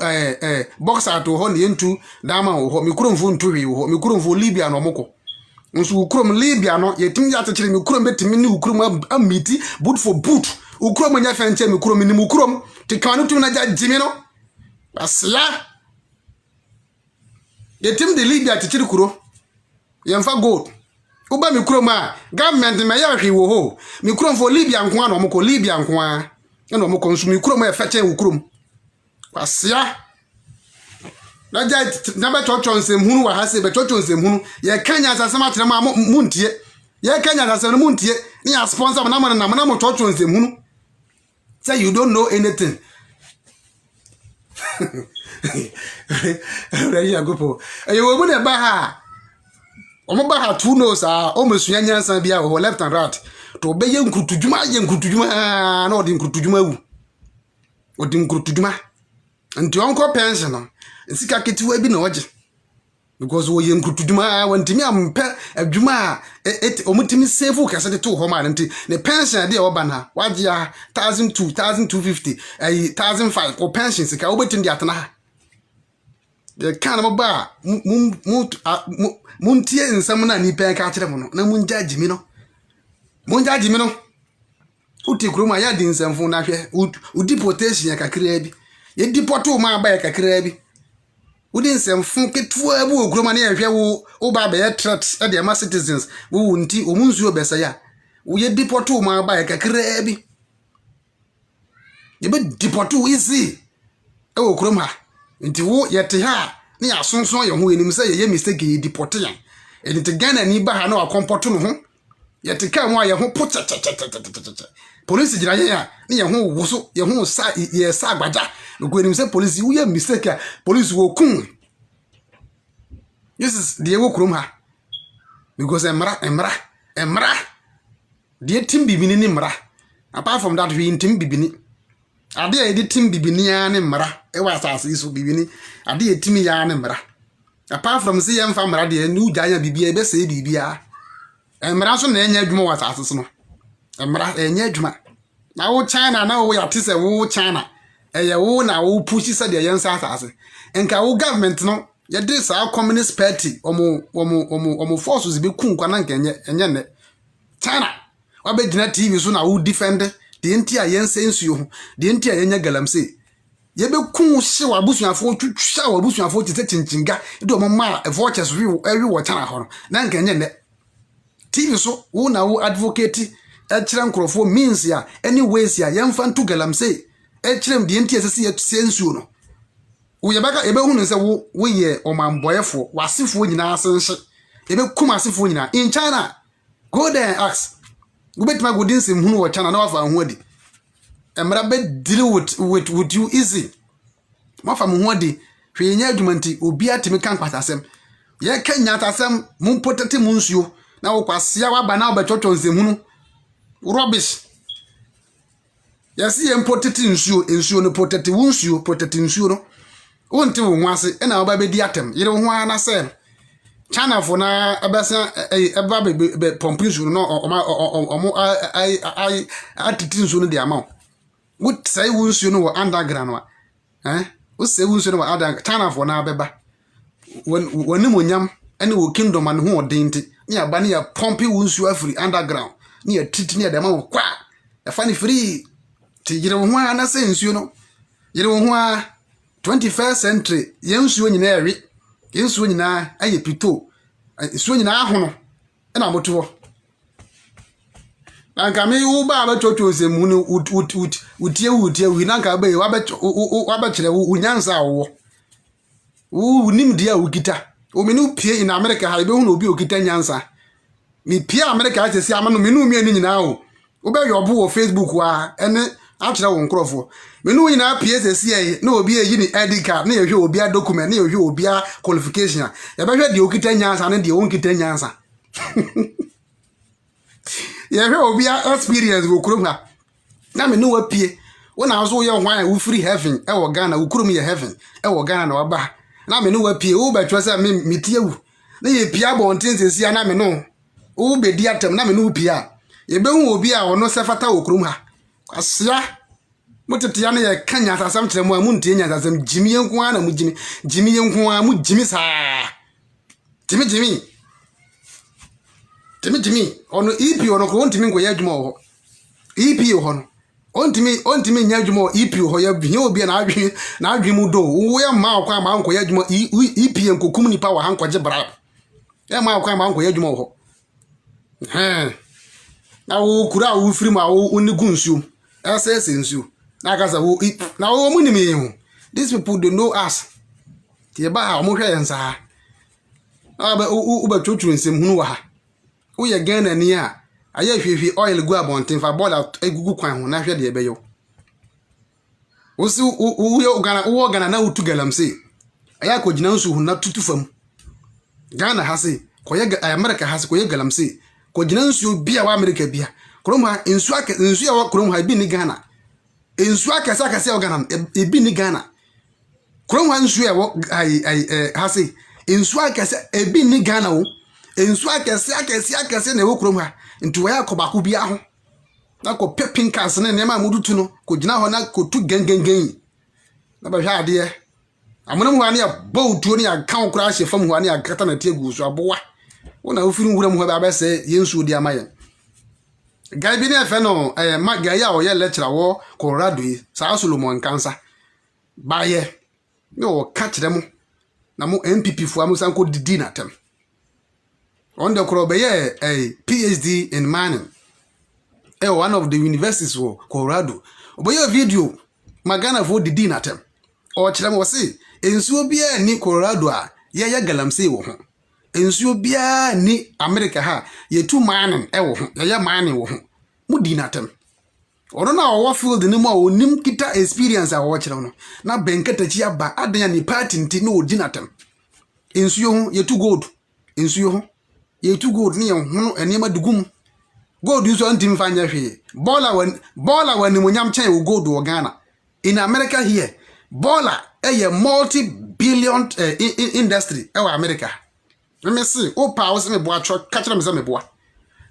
boxer to ho ne yentu dama wo ho. Me kurom fo ntu wi wo ho. Me kurom fo Libya no moko. Nso ukrom Libya no yetim ya tekere me kurom betimi ni ukrom amiti boot for boot. Ukrom nya fenche me kurom ni ukrom te kanu tu na ja jimi no. Asya yetim de Libya tekere kuro. Yemfa gold. Uba me kurom a government me ya hwe wo ho. Me kurom fo Libya nko a no moko Libya nko a. No moko nso me kurom e feche ukrom. Asya na be chocho nsem hunu wa hase be chocho nsem hunu ye kanya asase ma tere ma muntie ye kanya asase no muntie ni ya sponsor na mo chocho nsem hunu say you don't know anything. Reya gopo ayo mu ne ba ha o mo ba ha two nose o mo sua nyansan bia o left and right to be ye nkutudwuma na odi nkutudwuma wu odi nkutudwuma nti onko pension no sika ketewa bi na oje because wo ye nkutudwuma wantimi ampe adwuma omutimi save kase de to ho ma nti ne pension de oba na waje 1250 1005 o pension sika obetim de atena ha de kan mo ba muntie nsam na ni pen ka kire mo no na munjaji mi no uti kuruma ya di nsamfo na hwe udipotation ya kakira bi ye dipoto ma ba ya kakira bi udi nsamfo ketua bu okuruma na ya hwe wo ba ba ya threat e de ma citizens wo nti omunzuo besa ya wo ye dipoto ma ba ya kakira bi ye be dipoto easy e okuruma nti wo ye te ha na ya sonson ye ho enim se ye mistake ye dipoto ya e nti Ghana ni ba ha na wa comporto no ho ye te ka mo a ye ho po police jira ya ni ye ho woso ye ho sa ye sa agbaja go enim se police wo ye mistake a police wo kun this is the wo krum ha because emra the team bibini ni mra apart from that we team bibini ade e di team bibini ya ni mra e wa asase iso bibini ade e team ya ni mra apart from say ye mfa mra de nu janya bibia e be se bibia emra so na enya adwuma wa asase so no emra enya adwuma na wo China na wo ya tise wo China eye wo na wo push se de yensa asase enka wo government no ye de sa communist party omo forces be kun kwa na nkenye enye ne China wa be gina TV so na wo defend de enti a yensa ensuo de enti a yenya galamse ye be kun hye wa busuafo twtwa wa busuafo tete chinchinga de omo ma vouchers wi wo China ho na nkenye ne TV so wo na wo advocate kire nkrofo means ya anyways ya yemfa ntu galamse kirem de enti asese ya sensuo no wo yebaka ebe hunu se wo ye omamboyefo wasefo nyina asenhye ebe kuma asefo nyina in China go there and ask go betima go din sem hunu wo China na wafa ho adi emra be deal with you easy mafa mo ho adi hwe nya adwumanti obi atimi kan kwatasem ye kanya tasem mun potete munsuo na wo kwasia waba na obetwotwo nsem hunu rubbish. Yasi potete nsuo no potete wunsuo potete nsuo no. Wonte wo nwase e na oba be di atem. Yire ho ana se China fo na abasa eba be pompi nsuo no omo ai atiti nsuo no di ama. Wo sai wunsuo no wo underground wa. Wo sai wunsuo no wo underground China fo na abeba. Woni monyam ene wo kingdom an ho odinti. Ni aba ni ya pompi wunsuo afri underground. Ni ya titi ni ya dama kwa ya fani free ti yire ho ana se nsuo no yire ho 21st century yensuo nyina ewe yensuo nyina aye pito nsuo nyina ahono na moto nanka me wo ba ba twotwo se mu no utie wi nanka ba wa ba kire wo nyansa wo nim dia wo kita o menu pie in America ha be hu no obi okita nyansa mi pia America asesi amano menu mi ani nyina o obe yobo wo Facebook wa ene akira wo nkrofo menu nyina pia asesi e na obi eyi ni ID card na yehwe obi a document na yehwe obi a qualification ya be hwe de okita nyansa na de onkita nyansa yehwe obi a experience wo kurom ha na menu wa pie wona aso ye hwan wo free heaven e wo Ghana wo kurom ye heaven e wo Ghana na waba na me no wa pie wo betwa say me tie wu na ye pia bonten sesi na me no wo be di atam na me no pia ye be hu obi a ono se fata okrum ha asia mutete ya na ye kanya sasam kire mu amuntie nya sasam jimi yenko ana mu jimi yenko a mu jimi sa jimi ono EP ono ko ontimi nko ya adwuma ho EP ho no ontimi nya adwuma EP ho ya bi obi na adwe mu do wo ya ma akwa ma nko ya adwuma EP enkokum nipa wa hanko je bra ya ma akwa ma nko ya adwuma ho na wo kura wo firi ma wo onigu nsuo ss nsuo na akasa wo na wo mu nimi ho these people don't know us tie ba ha mo hwe yensa aba uba twotwo nsem hunu wa ha wo ye Ghana ni a aye hwehwe oil gu abonten fa bola egugu kwan ho na hwe de ebeyo wo si wo Ghana na utu galamse aya ko gina nsu hu na tutu fam Ghana ha se ko ye America ha se ko ye galamse ko gina nsu bia wa America bia krom ha nsu ya wa krom ha bi ni Ghana nsu akasa ya Ghana ebi ni Ghana krom ha nsu ya wo ha se nsu akasa ebi ni Ghana wo ensu akese na ewo krom ha ntu wa yakoba ko bia ho na ko pepinkas na nema mudutu no ko gina ho na ko tu gengengen na ba hwa ade amonam ho ane ya bawutuo ne ya kan kura hye fam ho ane ya kata na tegu so abowa wona ofiri wuram ho ba ba se yensu di amaye gai bi ne fe no ma gai ya o ye lecturer wo Colorado sa Solomon Kansa ba ye no ka kire mo na mo MPP fu amusan ko didi na tem on the Korobeye a PhD in mining. One of the universities for Colorado. Oboye video magana for the din atem. O chirem wose ensuo bia ni Colorado a ye galamsey wo ho. Ensuo bia ni America ha ye tu mining wo ho. Ye mining wo ho. Mu din atem. Ono na wo field ni mu a onim kita experience a wo chirem no. Na benkata chi aba adan ni party nti no din atem. Ensuo ho ye tu gold. Ensuo ho ye tu gold ni hunu enema dugum gold use on team fanya hwe bola wani munyam chen wo gold wo Ghana in America here bola multi-billion industry e wa America me see o pa wo se me boa tro ka kire me se me boa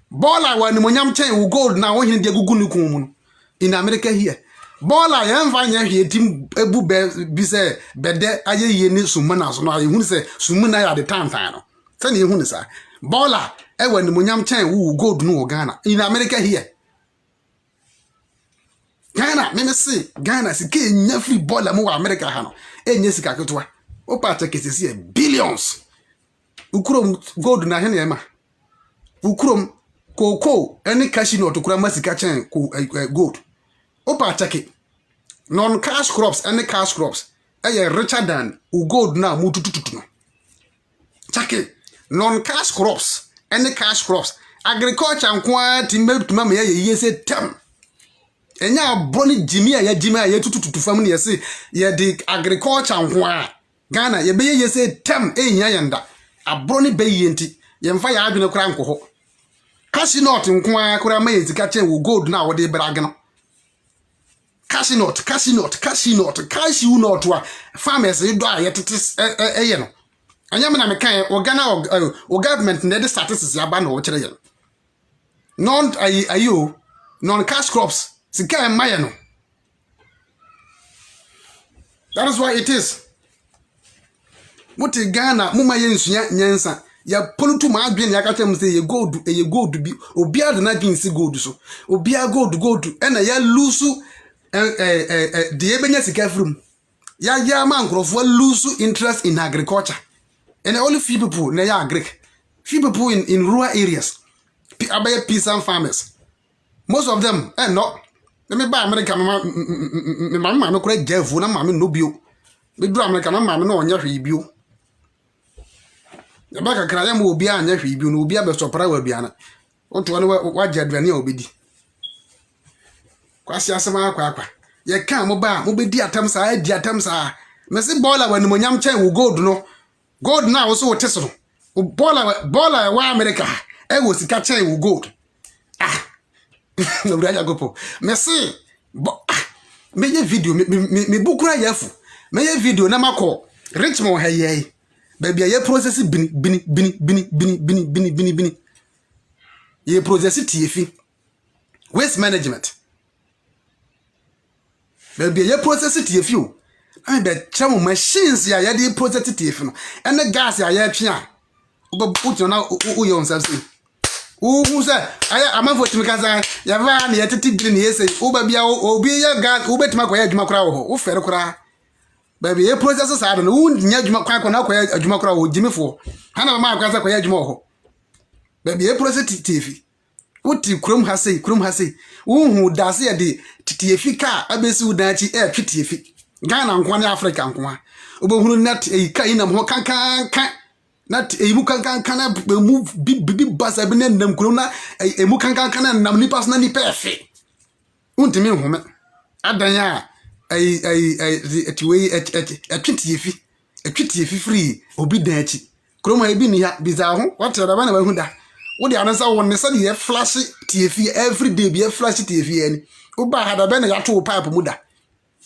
bola wani munyam chen wo gold na wo hin de gugu ni kun mu in America here bola yan fanya hwe team ebu bi se bede aye ye ni sumuna so no aye hu se sumuna ya de tan no tani hu ni sa bola wani munyam chen wo gold no Ghana in America here Ghana me see Ghana si ke nya free bola mo wa America ha no enye sika ketwa o pa ta kesesi billions ukrom gold na hene ema ukrom koko any cash no to kura masika chen ko gold o pa ta ke non cash crops any cash crops richer than gold na mu tututu no take non-cash crops, any cash crops, agriculture and quantity made to mamma ye say tem. And ya bonny Jimmy, ye to family, ye say, ye dig agriculture and qua Ghana, ye be ye say tem, yanda, a bonny bay yenti, ye fire having a cranko. Cashy not in qua cura may to catch will go now with the bragano. Cashy not, cashy not to a farmers, you die yet it is a anyama me kan o Ghana o government na the statistics ya ba na o kire ye non cash crops sika maye no that is why it is muti Ghana muma ye nsua nyensa ya polutu ma adwen ya ka tem say ye gold bi obi ade na dwen si gold so obi a gold na ya lusu de ebenya sika from ya ma nkrofo lusu interest in agriculture. And only few people na ya Greek. Few people in rural areas. About peasant farmers. Most of them, no. Let me buy American mama no correct Jeff, na mama no bio. Me do American mama no nya hwe bio. Ya baka kraya mo obi anya hwe bio no obi abe sopra wa bia na. Onto ne wa jadwane a obedi. Kwasi asema akwa. Ye kan mo ba mo bedi atam sa di atam sa. Me se bola wani mo nyam chen wo gold no. Gold now also what teso. Bola wa America. Was sika chen wo gold. No braja gopo. Me see me ye video me bukura yafu. Me ye video na mako Richmond hey baby ye process bini ye process TFI waste management baby ye process TFI I be chamo machines ya ye dey process TFI no and the gas ya ye twe a put na u yon say who say aya amafo timikaza ya va na ye tete green ye say u ba bia obi ye gas u betima ko ye adwuma kora wo u fere kora baby ye process sa no u nya adwuma kwa na ko ye adwuma kora wo jimifo hana ma akwa sa ko ye adwuma ho baby ye process TFI uti krom ha sei hu dase ye de TFI ka abesi udanchi e twe TFI Ghana nkwa ni Africa nkwa obohunu net e kai na mo kan Not a mukan can move big bus. I've been in them corona a mukan can nam nipas nani perfect. Untimi home. Adanya a 20 free obi danchi. Kroma ebi ni ha bizaho. What the bana hunda. What the answer one necessarily a flash TFI every day be a flash TFI any. Uba had a bana ya to pipe muda.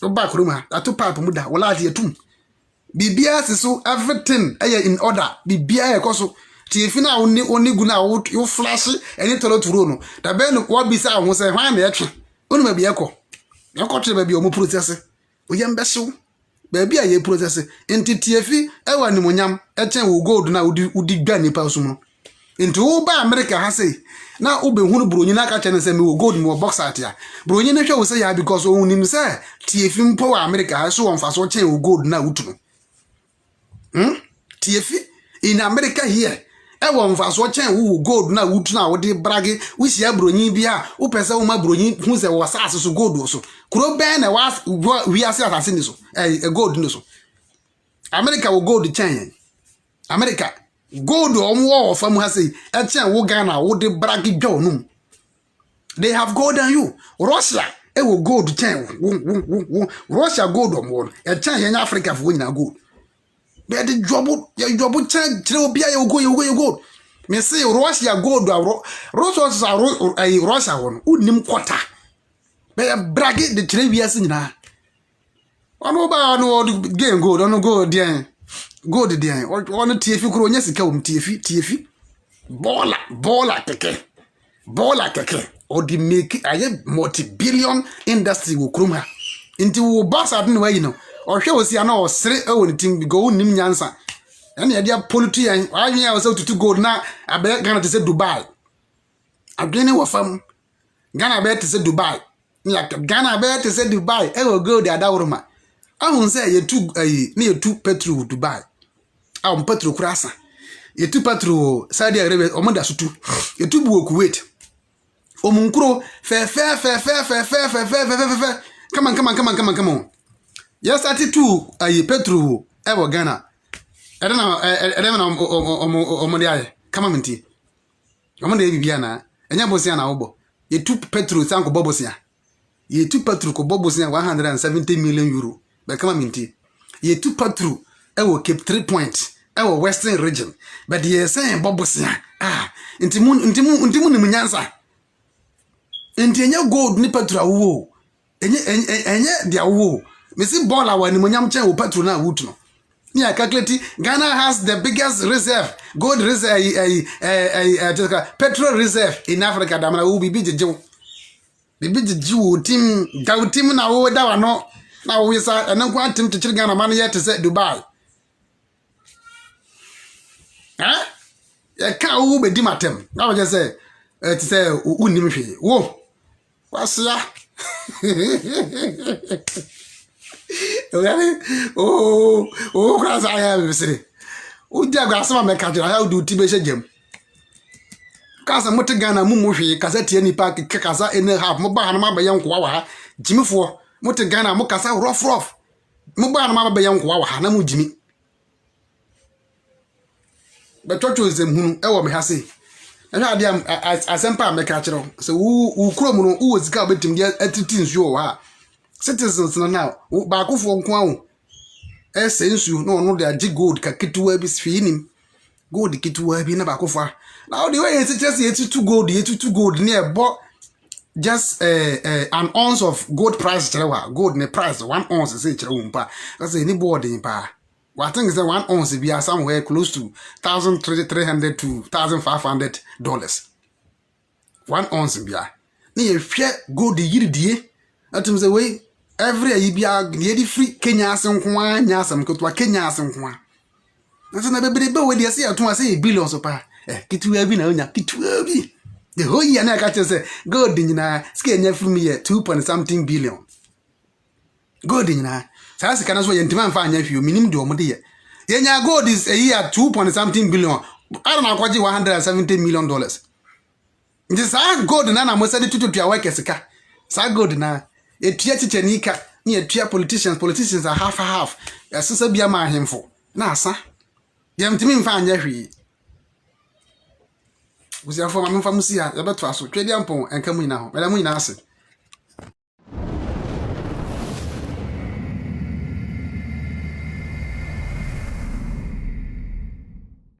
Uba kroma atu pipe muda. Wala ti etum. Bibia so everything in order. Bibia ekoso TFI na oni gu na you flash any tolo turo no. Da be no what bisa ho say hwan na etwe. Onu ma bia ko. Yakotwe ba bia o mo process. Oyembe so. Ba bia ye process. Enti TFI ewa ni monyam echen wo gold na udi gwa nipa so mo. Enti wo ba America ha say na wo be hunu bronyi na ka chene say me wo gold mo box out ya. Bronyi na hwe wo say ya because o nim say TFI mpo wa America ha so won fa so chen wo gold na wutu. TFI in America here won fa so chen wo gold na wutu na wo de brage wo sia bronyi bia wo pese wo ma bronyi hu se wo sa so gold so kuro ben na we ase asase ni so gold ni so America wo gold chen America gold omwo of am ha say e chen wo Ghana wo de brage dwo no they have gold than you Russia wo gold chen Russia gold omwo e chen yen Africa fo nyina gold be the job chen kire obi aye you go me say Russia gold Russia won unim kwota be brage de kire wi ase nyina ono ba no game gold ono gold den ono TFI kuro nya sika TFI baller keke or the make aye multi-billion industry wo krum ha inti wo basa den wa yi no ohwe osi ana osere ewoni tim go unim nyansa ene ye dia politi yan anwen ya so tutu gold na abe Ghana te se Dubai adwene wo fam Ghana be te se Dubai ya Ghana be te se Dubai e go gold adawroma ahun se ye tu na ye tu petrol Dubai petrol kurasa ye tu petrol Saudi Arabia omoda sutu ye tu bu Kuwait omunkuro fe come on. Yes, 32 petrol ever Ghana. I don't know omondiaye. Come on minti. Omonde bibiana. Enya bosia na obo. Ye 2 petrol sanko bobosia. Ye 2 petrol ko bobosia 170 million euro. Be come on minti. Ye 2 petrol ewo Cape 3 Point. Ewo Western region. But ye say bobosia. Intimu ni munyansa. Inti enya gold ni petrol wo. Enye dia wo. Me see baller when monyam chen wo petrol na wutu no. Ni calculate Ghana has the biggest reserve, gold reserve, petrol reserve in Africa. Damna wo bibi jeje. Bibi jeje wo team na wo da wa no. Na wo yesa enanko atim te chiri Ghana man ye te say Dubai. Ya ka wo be di matem. Na wo just say te say unim hwe. Wo. Kwasia. Class I have say. Udia gasama me kajo how do tibeshe jem. Kasa mote Ghana mumu hwe kasa tie nipa kasa ene half mo ba na ma ba yanko wa ha jimifo mote Ghana mo kasa rough mo ba na ma ba yanko wa ha na mo jimi. Betocho zemhunu ewo me ha say. Na ade am asempa me ka kiro so wo krom no wo zika betim dia atiti nsuo wa citizens na now ba akofo nko awo nsu no no de agi gold ka ketuwa bi sfinim gold ketuwa bi na ba akofo now the way it's just ye tutu gold near but just an ounce of gold price chelewa gold ne price 1 ounce say chelewa mpa kasi ni board mpa I think it's 1 ounce be somewhere close to $1,300 to $1,500. 1 ounce be na ye hwe gold yiridie atum say we every year bia ye di free Kenya asenko anya asem ketwa Kenya asenko a na bebe we dey say atum say billions pa kitwa bi na onya kitwa bi the whole year na ka say gold nyina sika nya free me 2 point something billion gold nyina sa sika na so ye ntima mfa anya hwe minim de omde ye nya gold is a year 2 point something billion I don't know kwaji $170 million. This gold na mo say to workers ka. Sa gold na e tua chichenika na e tua politicians are half. Asesa bia ma ahemfo. Na asa. Yam timi mfa anya hwi. Usia fo ma mfa musia ya beto aso. Twedi ampon enka mu nyina ho. Mela mu nyina ase.